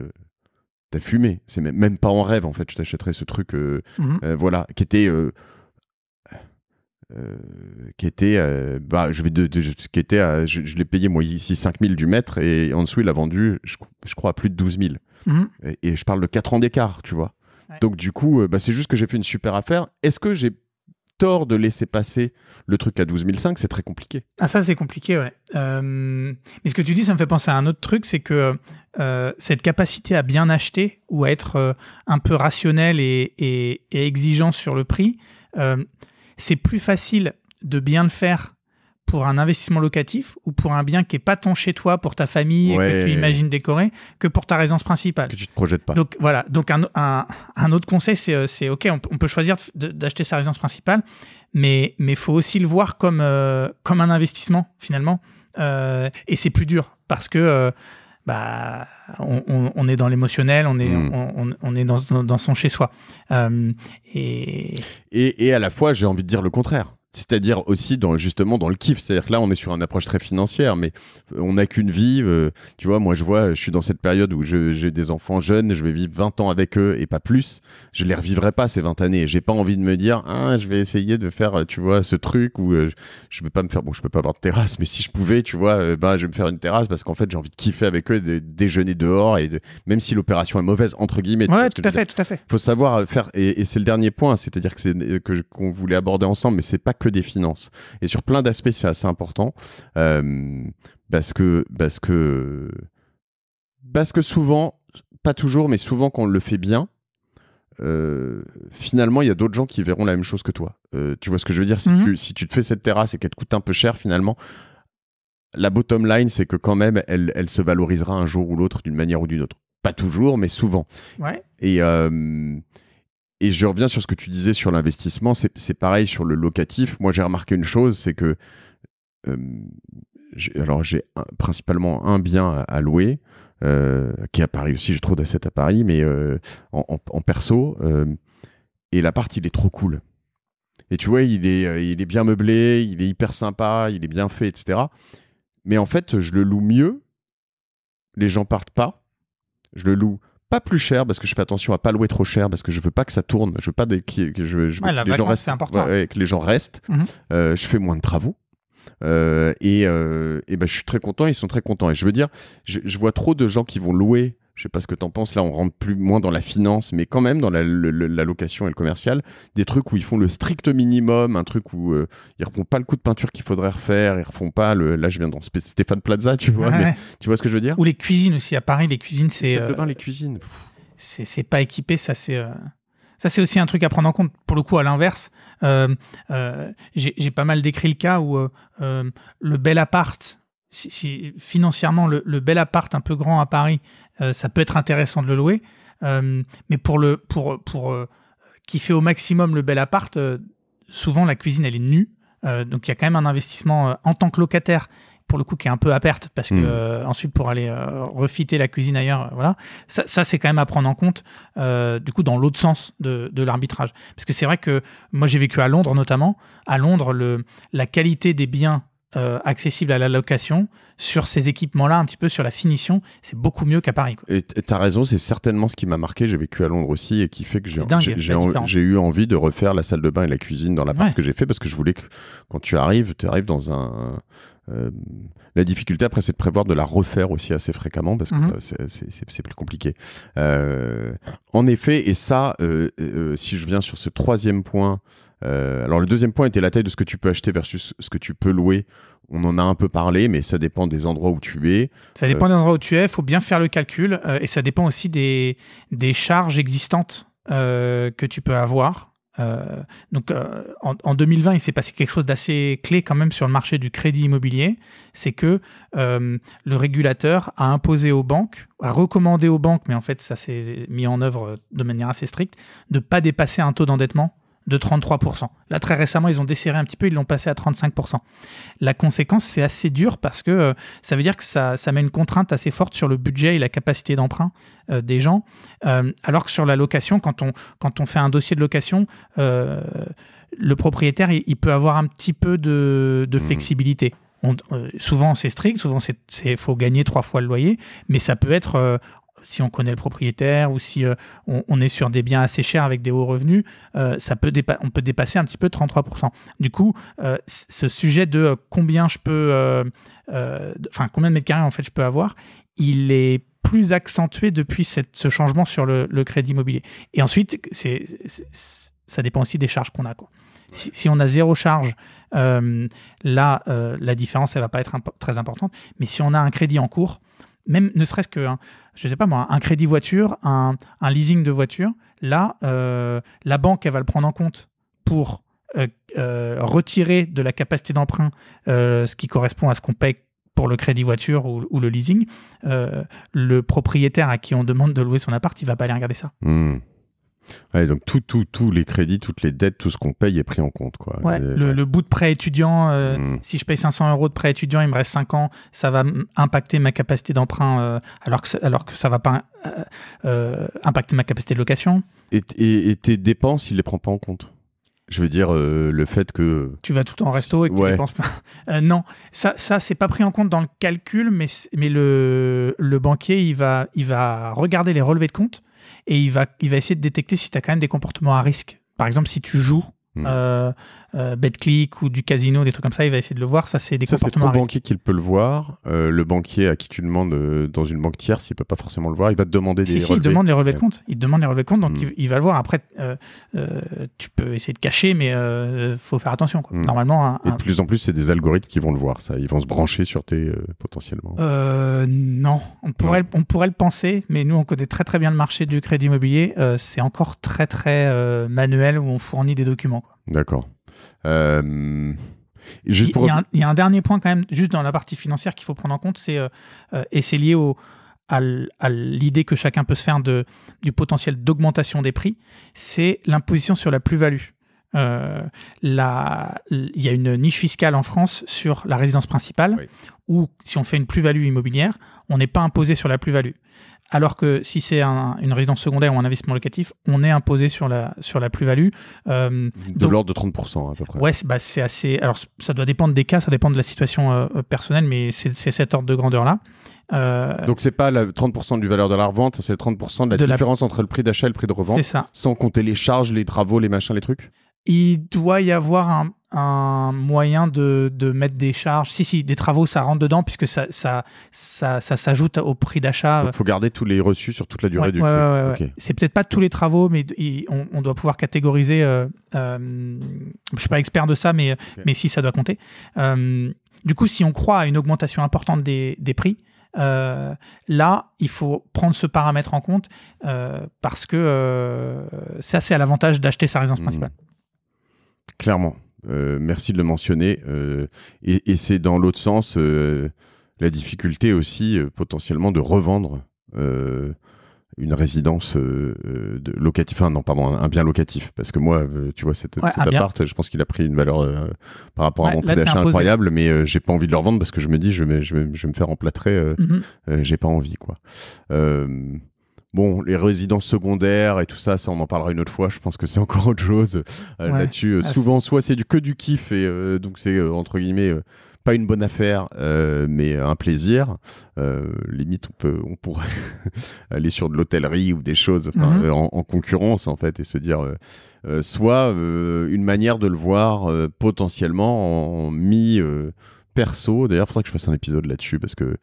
t'as fumé. C'est même pas en rêve, en fait, je t'achèterais ce truc, voilà, qui était... je l'ai payé moi ici 5 000 du mètre, et en dessous il a vendu je crois à plus de 12 000. Et je parle de 4 ans d'écart, tu vois. Ouais. Donc du coup c'est juste que j'ai fait une super affaire. Est-ce que j'ai tort de laisser passer le truc à 12 500? C'est très compliqué. Ah, ça c'est compliqué, ouais. Mais ce que tu dis, ça me fait penser à un autre truc, c'est que cette capacité à bien acheter ou à être un peu rationnel et exigeant sur le prix, c'est plus facile de bien le faire pour un investissement locatif ou pour un bien qui n'est pas tant chez toi, pour ta famille, et que tu imagines décorer, que pour ta résidence principale. Que tu ne te projettes pas. Donc voilà, donc un autre conseil, c'est OK, on peut choisir d'acheter sa résidence principale, mais il faut aussi le voir comme un investissement, finalement. Et c'est plus dur, parce que on est dans l'émotionnel, on est dans son chez-soi. Et à la fois, j'ai envie de dire le contraire. C'est-à-dire aussi justement dans le kiff. C'est-à-dire que là, on est sur une approche très financière, mais on n'a qu'une vie. Tu vois, moi, je suis dans cette période où j'ai des enfants jeunes, je vais vivre 20 ans avec eux et pas plus. Je les revivrai pas ces 20 années. J'ai pas envie de me dire, je vais essayer de faire, tu vois, ce truc où je vais pas me faire, je peux pas avoir de terrasse, mais si je pouvais, tu vois, je vais me faire une terrasse parce qu'en fait, j'ai envie de kiffer avec eux, de déjeuner dehors, même si l'opération est mauvaise, entre guillemets. Ouais, tout à fait. Faut savoir faire, et c'est le dernier point, c'est-à-dire que qu'on voulait aborder ensemble, mais c'est pas que des finances. Et sur plein d'aspects, c'est assez important, parce que souvent, pas toujours, mais souvent quand on le fait bien, finalement, il y a d'autres gens qui verront la même chose que toi. Tu vois ce que je veux dire? Si tu te fais cette terrasse et qu'elle te coûte un peu cher, finalement, la bottom line, c'est que quand même, elle se valorisera un jour ou l'autre d'une manière ou d'une autre. Pas toujours, mais souvent. Ouais. Et je reviens sur ce que tu disais sur l'investissement, c'est pareil sur le locatif. Moi, j'ai remarqué une chose, c'est que j'ai principalement un bien à louer, qui est à Paris aussi, j'ai trop d'assets à Paris, mais en perso, et l'appart, il est trop cool. Et tu vois, il est bien meublé, il est hyper sympa, il est bien fait, etc. Mais en fait, je le loue mieux, les gens partent pas, je le loue pas plus cher parce que je fais attention à pas louer trop cher parce que je veux pas que ça tourne, je veux pas la vacance, c'est important. Que les gens restent. Je fais moins de travaux et je suis très content, ils sont très contents, et je veux dire, je vois trop de gens qui vont louer. Je sais pas ce que t'en penses, là on rentre moins dans la finance, mais quand même dans la location et le commercial, des trucs où ils font le strict minimum, un truc où ils refont pas le coup de peinture qu'il faudrait refaire, ils refont pas là je viens dans Stéphane Plaza, tu vois, mais tu vois ce que je veux dire? Ou les cuisines aussi, à Paris, les cuisines c'est... les cuisines. C'est pas équipé, ça c'est aussi un truc à prendre en compte. Pour le coup, à l'inverse, j'ai pas mal décrit le cas où le bel appart, si financièrement le bel appart un peu grand à Paris, ça peut être intéressant de le louer, mais pour kiffer au maximum le bel appart, souvent la cuisine elle est nue, donc il y a quand même un investissement en tant que locataire, pour le coup qui est un peu à perte, parce que ensuite pour aller refitter la cuisine ailleurs, voilà, ça c'est quand même à prendre en compte, du coup dans l'autre sens de l'arbitrage, parce que c'est vrai que moi j'ai vécu à Londres notamment. À Londres, la qualité des biens accessible à la location, sur ces équipements-là, un petit peu sur la finition, c'est beaucoup mieux qu'à Paris, quoi. Et t'as raison, c'est certainement ce qui m'a marqué. J'ai vécu à Londres aussi, et qui fait que j'ai eu envie de refaire la salle de bain et la cuisine dans l'appart que j'ai fait, parce que je voulais que quand tu arrives dans un... la difficulté après, c'est de prévoir de la refaire aussi assez fréquemment, parce que c'est plus compliqué. En effet, et ça, si je viens sur ce troisième point, alors le deuxième point était la taille de ce que tu peux acheter versus ce que tu peux louer. On en a un peu parlé, mais ça dépend des endroits où tu es. Ça dépend des endroits où tu es, il faut bien faire le calcul, et ça dépend aussi des charges existantes que tu peux avoir. Donc en 2020, il s'est passé quelque chose d'assez clé quand même sur le marché du crédit immobilier, c'est que le régulateur a imposé aux banques, a recommandé aux banques, mais en fait ça s'est mis en œuvre de manière assez stricte, de ne pas dépasser un taux d'endettement de 33%. Là, très récemment, ils ont desserré un petit peu, ils l'ont passé à 35%. La conséquence, c'est assez dur parce que ça veut dire que ça met une contrainte assez forte sur le budget et la capacité d'emprunt des gens. Alors que sur la location, quand on fait un dossier de location, le propriétaire, il peut avoir un petit peu de flexibilité. Souvent, c'est strict, souvent, faut gagner 3 fois le loyer, mais ça peut être... si on connaît le propriétaire ou si on est sur des biens assez chers avec des hauts revenus, on peut dépasser un petit peu 33%. Du coup, ce sujet de combien de mètres carrés en fait je peux avoir, il est plus accentué depuis ce changement sur le crédit immobilier. Et ensuite, ça dépend aussi des charges qu'on a, quoi. Si on a 0 charge, là, la différence, elle va pas être très importante. Mais si on a un crédit en cours, même ne serait-ce que, je sais pas moi, un crédit voiture, un leasing de voiture, là, la banque, elle va le prendre en compte pour retirer de la capacité d'emprunt ce qui correspond à ce qu'on paye pour le crédit voiture ou le leasing. Le propriétaire à qui on demande de louer son appart, il va pas aller regarder ça. Ouais, donc tous les crédits, toutes les dettes, tout ce qu'on paye est pris en compte, quoi. Ouais, le bout de prêt étudiant, si je paye 500 € de prêt étudiant, il me reste 5 ans, ça va impacter ma capacité d'emprunt alors que ça va pas impacter ma capacité de location. Et tes dépenses, il les prend pas en compte? Je veux dire, le fait que... Tu vas tout le temps au resto et que tu dépenses pas. Non, ça c'est pas pris en compte dans le calcul, mais le banquier, il va regarder les relevés de compte et il va essayer de détecter si tu as quand même des comportements à risque. Par exemple, si tu joues BetClick ou du casino, des trucs comme ça, il va essayer de le voir. Ça, c'est des comportements à risque. C'est ton banquier qui peut le voir. Le banquier à qui tu demandes dans une banque tierce, il peut pas forcément le voir. Il va te demander des relevés. Il demande les relevés de compte. Il demande les relevés de compte, donc il va le voir. Après, tu peux essayer de cacher, mais faut faire attention, quoi. Normalement, et de plus en plus, c'est des algorithmes qui vont le voir. Ça, ils vont se brancher sur tes potentiellement. Non, on pourrait le penser, mais nous, on connaît très très bien le marché du crédit immobilier. C'est encore très très manuel où on fournit des documents, quoi. D'accord. Il y a un dernier point quand même, juste dans la partie financière qu'il faut prendre en compte, et c'est lié à l'idée que chacun peut se faire du potentiel d'augmentation des prix, c'est l'imposition sur la plus-value. Il y a une niche fiscale en France sur la résidence principale, oui, où si on fait une plus-value immobilière, on n'est pas imposé sur la plus-value. Alors que si c'est une résidence secondaire ou un investissement locatif, on est imposé sur la plus-value. De l'ordre de 30% à peu près. Ouais, c'est assez... Alors, ça doit dépendre des cas, ça dépend de la situation personnelle, mais c'est cet ordre de grandeur-là. Donc, c'est pas 30% du valeur de la revente, c'est 30% de la différence entre le prix d'achat et le prix de revente. C'est ça. Sans compter les charges, les travaux, les machins, les trucs. Il doit y avoir un moyen de mettre des charges. Si, des travaux, ça rentre dedans, puisque ça s'ajoute au prix d'achat. Donc, il faut garder tous les reçus sur toute la durée du prix. Ouais. Okay. C'est peut-être pas tous les travaux, mais on doit pouvoir catégoriser. Je suis pas expert de ça, mais si, ça doit compter. Du coup, si on croit à une augmentation importante des prix, là, il faut prendre ce paramètre en compte parce que ça, c'est à l'avantage d'acheter sa résidence principale. Clairement. Merci de le mentionner. Et c'est dans l'autre sens la difficulté aussi potentiellement de revendre une résidence locative, un bien locatif. Parce que moi, tu vois, cet appart, je pense qu'il a pris une valeur par rapport à mon prix d'achat incroyable, mais j'ai pas envie de le revendre parce que je me dis, je vais me faire emplâtrer, j'ai pas envie, quoi. Bon, les résidences secondaires et tout ça, on en parlera une autre fois. Je pense que c'est encore autre chose là-dessus. Souvent, soit c'est que du kiff et donc c'est entre guillemets pas une bonne affaire, mais un plaisir. Limite, on pourrait aller sur de l'hôtellerie ou des choses en concurrence en fait et se dire soit une manière de le voir potentiellement en perso. D'ailleurs, il faudrait que je fasse un épisode là-dessus parce que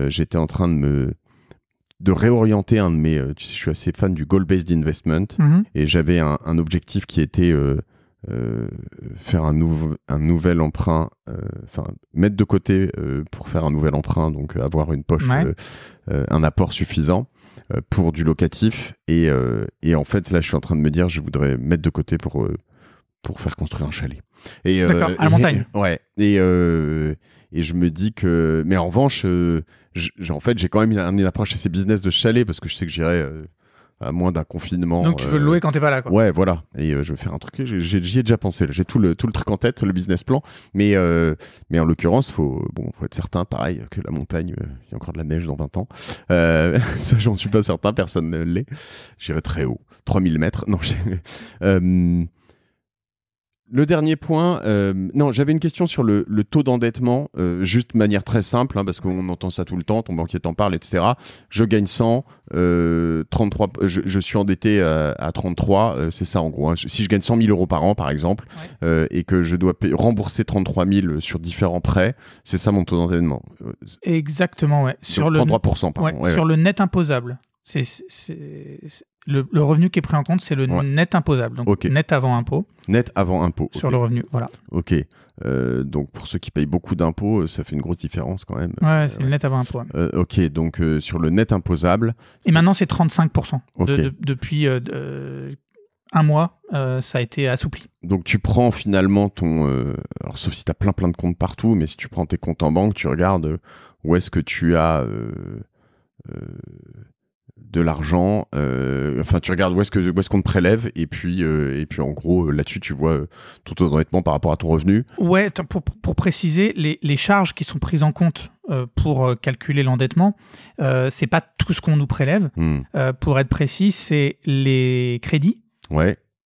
j'étais en train de réorienter un de mes... tu sais, je suis assez fan du goal-based investment et j'avais un objectif qui était faire un nouvel emprunt, mettre de côté pour faire un nouvel emprunt, donc avoir une poche, un apport suffisant pour du locatif et en fait, là, je suis en train de me dire, je voudrais mettre de côté pour faire construire un chalet. D'accord, à la montagne. Ouais, et je me dis que... Mais en revanche... en fait, j'ai quand même une approche assez business de chalet parce que je sais que j'irai à moins d'un confinement. Donc tu veux le louer quand t'es pas là, quoi. Ouais, voilà. Et je vais faire un truc. J'y ai déjà pensé. J'ai tout le truc en tête, le business plan. Mais en l'occurrence, faut être certain, pareil, que la montagne, il y a encore de la neige dans 20 ans. Ça, j'en suis pas certain. Personne ne l'est. J'irai très haut, 3000 mètres. Non. Le dernier point, non, j'avais une question sur le taux d'endettement, juste de manière très simple, hein, parce qu'on entend ça tout le temps, ton banquier t'en parle, etc. Je gagne 100, 33, je suis endetté à 33, c'est ça en gros. Hein. Si je gagne 100 000 euros par an, par exemple, et que je dois rembourser 33 000 sur différents prêts, c'est ça mon taux d'endettement. Exactement, ouais. Sur 33%, pardon. Sur le net imposable. Le revenu qui est pris en compte, c'est le net imposable, donc net avant impôt. Net avant impôt. Sur le revenu, voilà. Ok. Donc pour ceux qui payent beaucoup d'impôts, ça fait une grosse différence quand même. Ouais, c'est le net avant impôt. Ouais. Ok, donc sur le net imposable. Et maintenant, c'est 35%. Depuis un mois, ça a été assoupli. Donc tu prends finalement ton... alors sauf si tu as plein de comptes partout, mais si tu prends tes comptes en banque, tu regardes où est-ce que tu as... de l'argent, enfin tu regardes où est-ce qu'on te prélève et puis en gros là-dessus tu vois tout ton endettement par rapport à ton revenu. Ouais, pour préciser, les charges qui sont prises en compte pour calculer l'endettement, c'est pas tout ce qu'on nous prélève. Pour être précis, c'est les crédits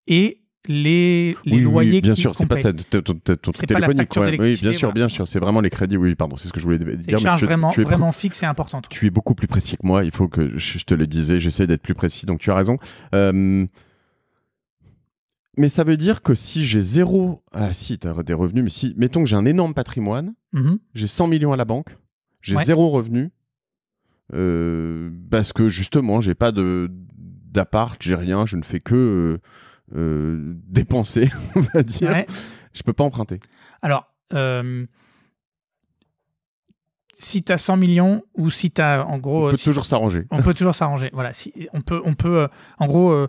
et les loyers bien sûr, c'est pas ton téléphonique. Pas oui, bien sûr, c'est vraiment les crédits. Oui, pardon, c'est ce que je voulais dire. C'est une charge vraiment fixe et importante. Tu es beaucoup plus précis que moi. Il faut que je te le disais. J'essaie d'être plus précis, donc tu as raison. Mais ça veut dire que si j'ai zéro, si tu as des revenus, mais si mettons que j'ai un énorme patrimoine, j'ai 100 millions à la banque, j'ai zéro revenu, parce que justement j'ai pas d'appart, j'ai rien, je ne fais que dépenser, on va dire. Je peux pas emprunter. Alors, si tu as 100 millions ou si tu as en gros... On peut toujours s'arranger. On peut toujours s'arranger. Voilà. On peut en gros,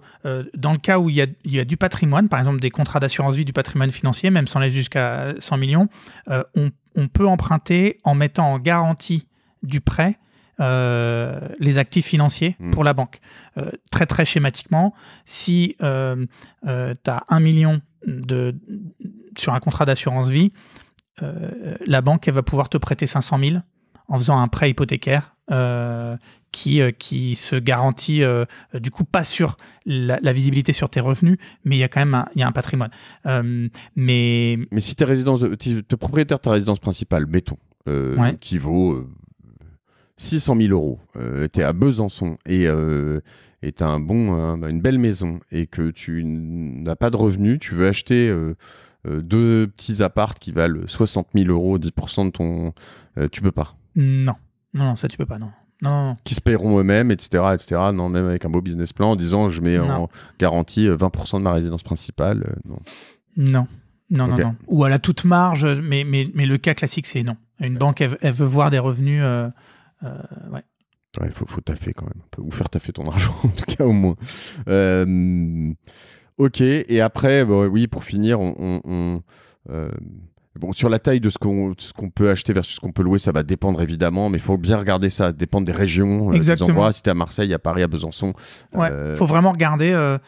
dans le cas où il y a du patrimoine, par exemple des contrats d'assurance vie du patrimoine financier, même sans aller jusqu'à 100 millions, on peut emprunter en mettant en garantie du prêt les actifs financiers pour la banque. Très très schématiquement, si tu as 1 million sur un contrat d'assurance vie, la banque elle va pouvoir te prêter 500 000 en faisant un prêt hypothécaire qui se garantit du coup pas sur la visibilité sur tes revenus, mais il y a quand même un patrimoine. Mais si t'es propriétaire de ta résidence principale, mettons, qui vaut 600 000 euros, tu es à Besançon et tu as une belle maison et que tu n'as pas de revenus, tu veux acheter 2 petits apparts qui valent 60 000 euros, 10% de ton... tu peux pas. Non, ça tu peux pas, non. Qui se paieront eux-mêmes, etc. Non, même avec un beau business plan en disant je mets en garantie 20% de ma résidence principale. Non. Non. Ou à la toute marge, mais le cas classique c'est non. Une banque, elle veut voir des revenus... il faut taffer quand même un peu, ou faire taffer ton argent en tout cas au moins. Ok, et après, pour finir, sur la taille de ce qu'on peut acheter versus ce qu'on peut louer, ça va dépendre évidemment, mais il faut bien regarder ça, dépendre des régions, des endroits. Si tu es à Marseille, à Paris, à Besançon. Faut vraiment regarder...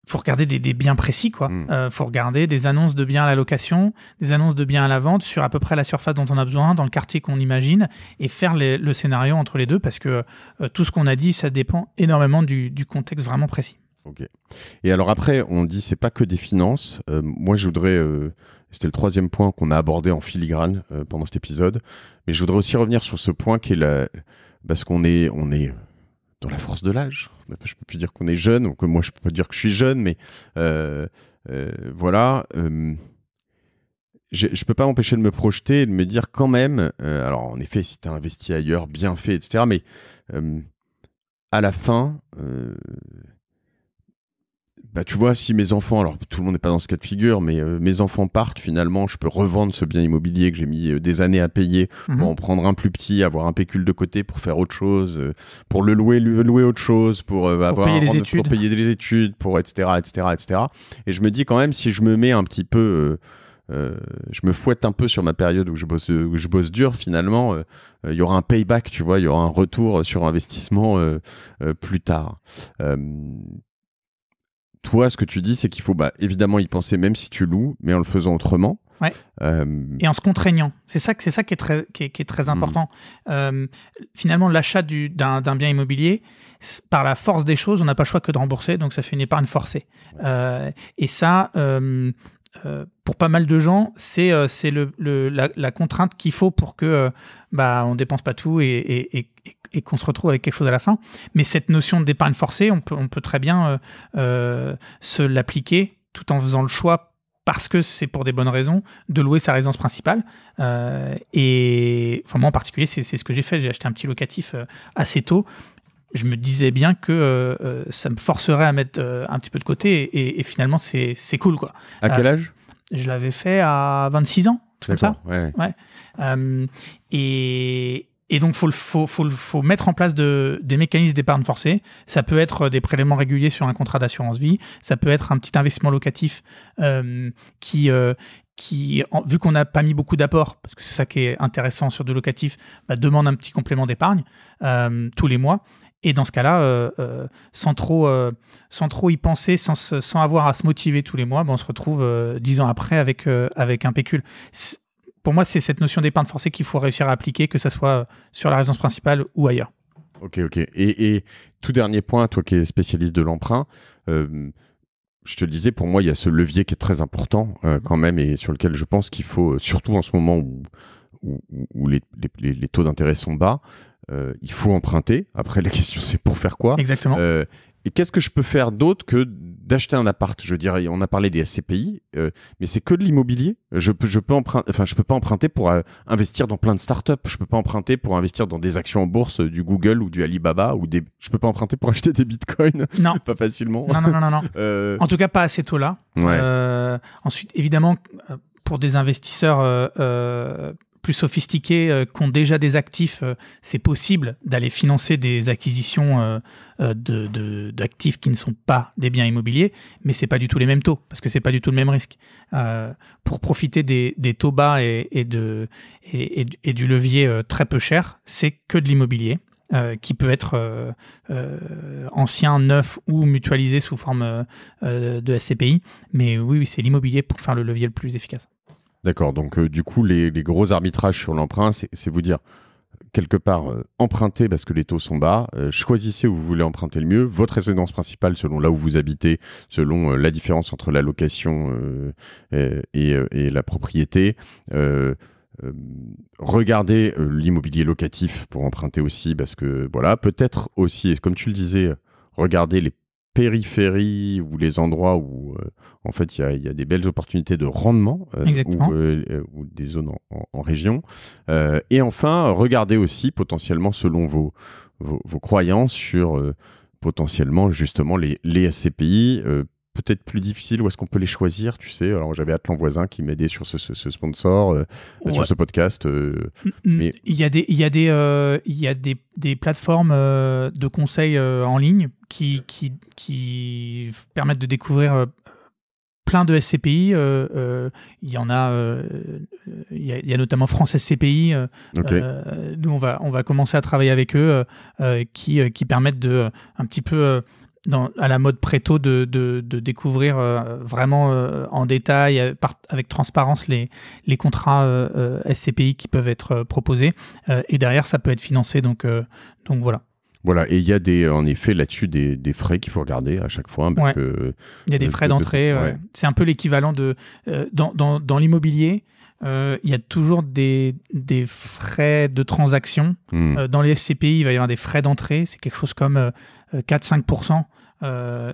faut regarder des biens précis, quoi. Faut regarder des annonces de biens à la location, des annonces de biens à la vente sur à peu près la surface dont on a besoin, dans le quartier qu'on imagine, et faire le scénario entre les deux, parce que tout ce qu'on a dit, ça dépend énormément du contexte vraiment précis. Ok. Et alors après, on dit c'est pas que des finances. Moi, je voudrais... c'était le 3e point qu'on a abordé en filigrane pendant cet épisode, mais je voudrais aussi revenir sur ce point qui est parce qu'on est dans la force de l'âge. Je peux plus dire qu'on est jeune, donc moi je peux pas dire que je suis jeune, mais voilà. Je peux pas m'empêcher de me projeter et de me dire quand même, alors en effet, si tu as investi ailleurs, bien fait, etc., mais à la fin, tu vois, si mes enfants, alors tout le monde n'est pas dans ce cas de figure, mais mes enfants partent, finalement, je peux revendre ce bien immobilier que j'ai mis des années à payer pour en prendre un plus petit, avoir un pécule de côté pour faire autre chose, pour le louer autre chose, pour payer les études, pour etc. Et je me dis quand même, si je me mets un petit peu je me fouette un peu sur ma période où je bosse dur, finalement, il y aura un payback, tu vois, il y aura un retour sur investissement plus tard. Toi, ce que tu dis, c'est qu'il faut évidemment y penser même si tu loues, mais en le faisant autrement. Ouais. Et en se contraignant. C'est ça qui est très important. Finalement, l'achat d'un bien immobilier, par la force des choses, on n'a pas le choix que de rembourser, donc ça fait une épargne forcée. Et ça, pour pas mal de gens, c'est la contrainte qu'il faut pour que on dépense pas tout et qu'on se retrouve avec quelque chose à la fin. Mais cette notion d'épargne forcée, on peut très bien se l'appliquer tout en faisant le choix, parce que c'est pour des bonnes raisons, de louer sa résidence principale. Et enfin, moi en particulier, c'est ce que j'ai fait. J'ai acheté un petit locatif assez tôt. Je me disais bien que ça me forcerait à mettre un petit peu de côté, et finalement c'est cool, quoi. À quel âge ? Je l'avais fait à 26 ans, comme ça. Ouais. Et donc faut mettre en place des mécanismes d'épargne forcée. Ça peut être des prélèvements réguliers sur un contrat d'assurance vie, ça peut être un petit investissement locatif qui vu qu'on n'a pas mis beaucoup d'apports, parce que c'est ça qui est intéressant sur du locatif, demande un petit complément d'épargne tous les mois. Et dans ce cas-là, sans trop y penser, sans avoir à se motiver tous les mois, on se retrouve 10 ans après avec un pécule. Pour moi, c'est cette notion d'épargne forcée qu'il faut réussir à appliquer, que ce soit sur la résidence principale ou ailleurs. Ok. Et tout dernier point, toi qui es spécialiste de l'emprunt, je te le disais, pour moi, il y a ce levier qui est très important quand même, et sur lequel je pense qu'il faut, surtout en ce moment où les taux d'intérêt sont bas, il faut emprunter. Après, la question, c'est pour faire quoi ? Exactement. Et qu'est-ce que je peux faire d'autre que d'acheter un appart ? Je dirais, on a parlé des SCPI, mais c'est que de l'immobilier. Je peux pas emprunter pour investir dans plein de startups. Je peux pas emprunter pour investir dans des actions en bourse du Google ou du Alibaba, je peux pas emprunter pour acheter des bitcoins. Non. Pas facilement. Non. En tout cas, pas à ces taux-là. Ouais. Ensuite, évidemment, pour des investisseurs plus sophistiqués qui ont déjà des actifs, c'est possible d'aller financer des acquisitions d'actifs qui ne sont pas des biens immobiliers, mais c'est pas du tout les mêmes taux, parce que c'est pas du tout le même risque. Pour profiter des taux bas et du levier très peu cher, c'est que de l'immobilier. Qui peut être ancien, neuf ou mutualisé sous forme de SCPI. Mais oui, c'est l'immobilier pour faire le levier le plus efficace. D'accord, donc du coup, les gros arbitrages sur l'emprunt, c'est vous dire, quelque part, empruntez parce que les taux sont bas, choisissez où vous voulez emprunter le mieux, votre résidence principale selon là où vous habitez, selon la différence entre la location et la propriété. Regardez l'immobilier locatif pour emprunter aussi, parce que voilà, peut-être aussi, comme tu le disais, regardez les périphéries ou les endroits où en fait il y a des belles opportunités de rendement ou des zones en région. Et enfin, regardez aussi potentiellement selon vos croyances sur potentiellement justement les SCPI, peut-être plus difficile, où est-ce qu'on peut les choisir, tu sais. Alors j'avais Atlan Voisin qui m'aidait sur ce sponsor, sur ce podcast. Mais... Il y a des plateformes de conseils en ligne qui permettent de découvrir plein de SCPI. Il y en a, il y a notamment France SCPI. Nous, on va commencer à travailler avec eux, qui permettent de un petit peu à la mode Préto de découvrir vraiment en détail, avec transparence, les contrats SCPI qui peuvent être proposés. Et derrière, ça peut être financé. Donc voilà. Voilà, et il y a en effet là-dessus des frais qu'il faut regarder à chaque fois. Parce que, il y a des frais d'entrée. C'est un peu l'équivalent de... dans l'immobilier, il y a toujours des frais de transaction. Dans les SCPI, il va y avoir des frais d'entrée. C'est quelque chose comme 4-5%.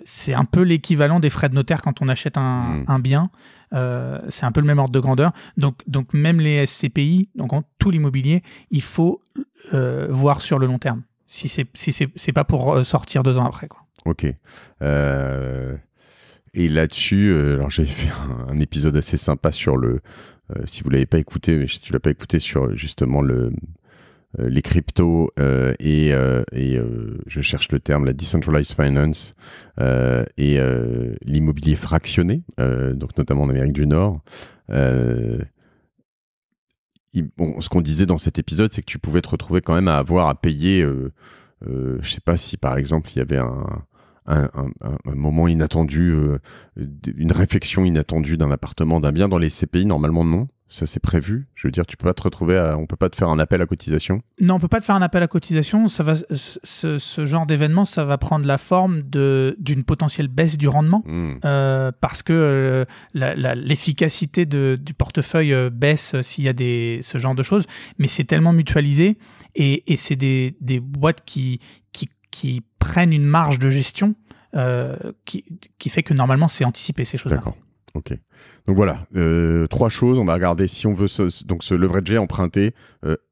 C'est un peu l'équivalent des frais de notaire quand on achète un bien. C'est un peu le même ordre de grandeur. Donc même les SCPI, donc tout l'immobilier, il faut voir sur le long terme. Si c'est pas pour sortir 2 ans après, quoi. Ok. Et là-dessus, alors j'avais fait un épisode assez sympa sur si vous l'avez pas écouté, si tu l'as pas écouté, sur justement les cryptos et je cherche le terme, la decentralized finance et l'immobilier fractionné, donc notamment en Amérique du Nord. ce qu'on disait dans cet épisode, c'est que tu pouvais te retrouver quand même à avoir à payer, je sais pas si par exemple il y avait un moment inattendu, une réfection inattendue d'un appartement, d'un bien. Dans les CPI, normalement non. Ça, c'est prévu. Je veux dire, tu peux pas te retrouver on peut pas te faire un appel à cotisation. Non, on peut pas te faire un appel à cotisation. Ce genre d'événement, ça va prendre la forme d'une potentielle baisse du rendement, parce que l'efficacité du portefeuille baisse s'il y a ce genre de choses. Mais c'est tellement mutualisé et c'est des boîtes qui prennent une marge de gestion qui fait que normalement c'est anticipé ces choses-là. D'accord. Ok. Donc voilà, 3 choses. On va regarder si on veut se leverager, emprunter,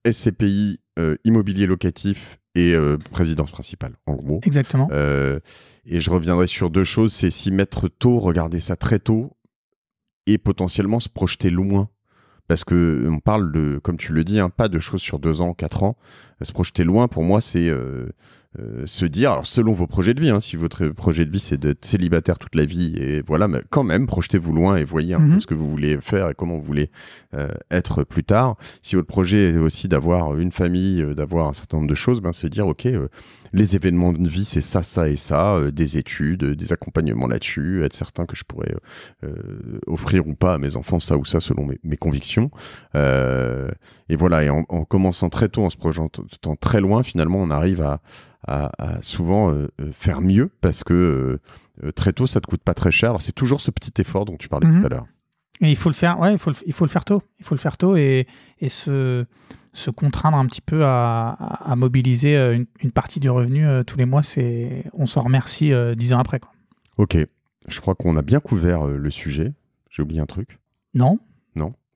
SCPI, immobilier locatif et présidence principale, en gros. Exactement. Et je reviendrai sur 2 choses. C'est s'y mettre tôt, regarder ça très tôt et potentiellement se projeter loin. Parce qu'on parle de, comme tu le dis, pas de choses sur 2 ans, 4 ans. Se projeter loin, pour moi, c'est se dire, alors selon vos projets de vie, si votre projet de vie c'est d'être célibataire toute la vie, et voilà, mais quand même, projetez-vous loin et voyez un peu ce que vous voulez faire et comment vous voulez être plus tard. Si votre projet est aussi d'avoir une famille, d'avoir un certain nombre de choses, se dire, ok, les événements de vie, c'est ça, ça et ça, des études, des accompagnements là-dessus, être certain que je pourrais offrir ou pas à mes enfants ça ou ça selon mes convictions. Et voilà, et en commençant très tôt, en se projetant très loin, finalement, on arrive à souvent faire mieux parce que très tôt, ça te coûte pas très cher. Alors, c'est toujours ce petit effort dont tu parlais tout à l'heure. Et il faut le faire, il faut le faire tôt. Il faut le faire tôt et se contraindre un petit peu à mobiliser une partie du revenu tous les mois. On s'en remercie 10 ans après, quoi. Ok, je crois qu'on a bien couvert le sujet. J'ai oublié un truc. Non.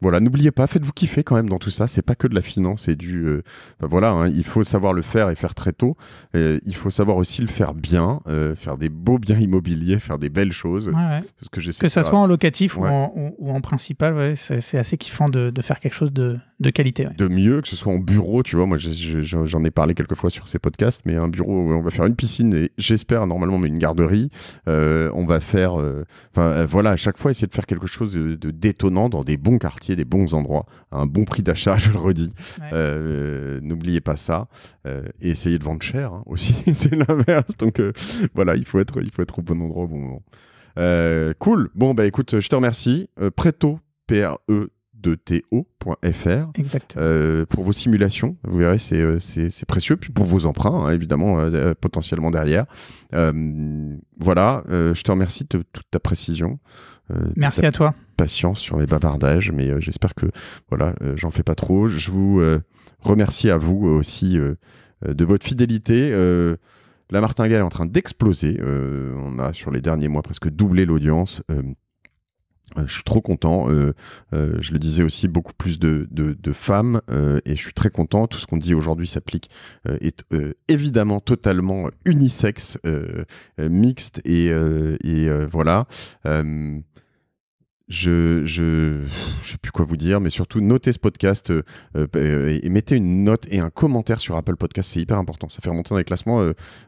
Voilà, n'oubliez pas, faites-vous kiffer quand même dans tout ça. C'est pas que de la finance, c'est voilà, il faut savoir le faire et faire très tôt. Il faut savoir aussi le faire bien, faire des beaux biens immobiliers, faire des belles choses. Ouais. Parce que ça soit en locatif ou en principal, c'est assez kiffant de faire quelque chose de qualité. Ouais. De mieux, que ce soit en bureau, tu vois. Moi, j'en ai parlé quelques fois sur ces podcasts, mais un bureau, on va faire une piscine et j'espère normalement, mais une garderie. On va faire, voilà, à chaque fois essayer de faire quelque chose de détonnant dans des bons quartiers, des bons endroits, à un bon prix d'achat, je le redis. Ouais. N'oubliez pas ça. Et essayez de vendre cher aussi, c'est l'inverse. Donc voilà, il faut être au bon endroit au bon moment. Cool. Bon, écoute, je te remercie. Preto, PRE2TO.fr. Exactement. Pour vos simulations, vous verrez, c'est précieux. Puis pour vos emprunts, évidemment, potentiellement derrière. Voilà, je te remercie de toute ta précision. Merci à toi. Patience sur mes bavardages, mais j'espère que voilà, j'en fais pas trop. Je vous remercie à vous aussi de votre fidélité. La Martingale est en train d'exploser. On a sur les derniers mois presque doublé l'audience. Je suis trop content. Je le disais aussi, beaucoup plus de femmes et je suis très content. Tout ce qu'on dit aujourd'hui s'applique, est évidemment totalement unisexe, mixte et voilà. Je sais plus quoi vous dire, mais surtout notez ce podcast et mettez une note et un commentaire sur Apple Podcast, c'est hyper important. Ça fait remonter dans les classements.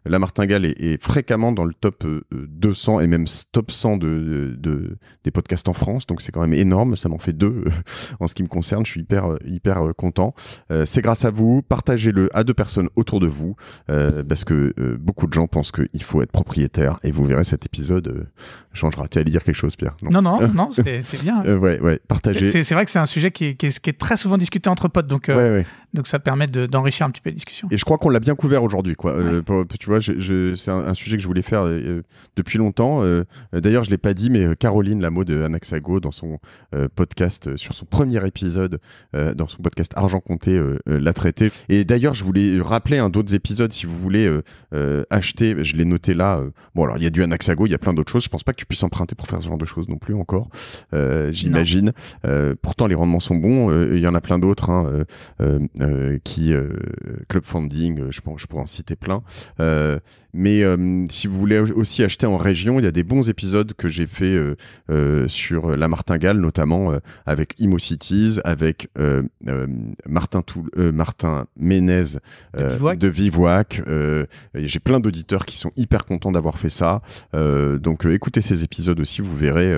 La Martingale est fréquemment dans le top 200 et même top 100 des podcasts en France, donc c'est quand même énorme. Ça m'en fait 2 en ce qui me concerne. Je suis hyper content. C'est grâce à vous. Partagez-le à 2 personnes autour de vous parce que beaucoup de gens pensent qu'il faut être propriétaire et vous verrez cet épisode changera. Tu allais dire quelque chose, Pierre? Non, c'est bien. Ouais, partagez. C'est vrai que c'est un sujet qui est très souvent discuté entre potes, donc ça permet d'enrichir un petit peu la discussion. Et je crois qu'on l'a bien couvert aujourd'hui, quoi. Tu vois, c'est un sujet que je voulais faire depuis longtemps. D'ailleurs, je l'ai pas dit, mais Caroline Lameau de Anaxago, dans son podcast, sur son premier épisode, dans son podcast Argent Compté, l'a traité. Et d'ailleurs, je voulais rappeler d'autres épisodes, si vous voulez acheter, je l'ai noté là. Bon, alors il y a du Anaxago, il y a plein d'autres choses. Je pense pas que tu puisses emprunter pour faire ce genre de choses non plus encore. J'imagine. Pourtant, les rendements sont bons. Il y en a plein d'autres qui Club Funding, je pourrais en citer plein. Mais si vous voulez aussi acheter en région, il y a des bons épisodes que j'ai fait sur la Martingale, notamment avec ImmoCities, avec Martin Ménez de Vivouac. J'ai plein d'auditeurs qui sont hyper contents d'avoir fait ça. Donc écoutez ces épisodes aussi, vous verrez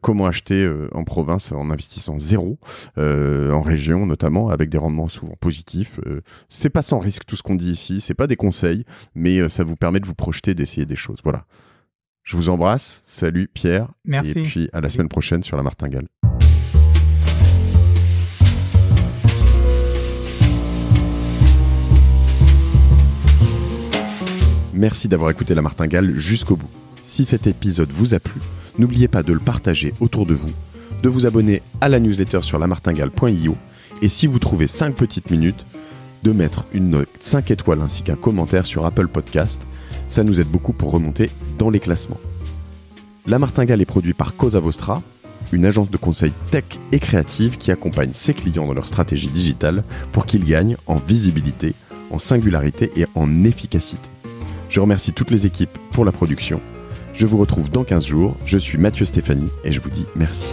comment acheter en province en investissant 0, en région notamment, avec des rendements souvent positifs. C'est pas sans risque tout ce qu'on dit ici, c'est pas des conseils, mais ça vous permet de vous projeter, d'essayer des choses. Voilà. Je vous embrasse. Salut Pierre. Merci. Et puis à la semaine prochaine sur La Martingale. Merci d'avoir écouté La Martingale jusqu'au bout. Si cet épisode vous a plu, n'oubliez pas de le partager autour de vous, de vous abonner à la newsletter sur lamartingale.io et si vous trouvez 5 petites minutes, de mettre une note 5 étoiles ainsi qu'un commentaire sur Apple Podcast. Ça nous aide beaucoup pour remonter dans les classements. La Martingale est produit par Cosa Vostra, une agence de conseil tech et créative qui accompagne ses clients dans leur stratégie digitale pour qu'ils gagnent en visibilité, en singularité et en efficacité. Je remercie toutes les équipes pour la production. Je vous retrouve dans 15 jours. Je suis Mathieu Stéphanie et je vous dis merci.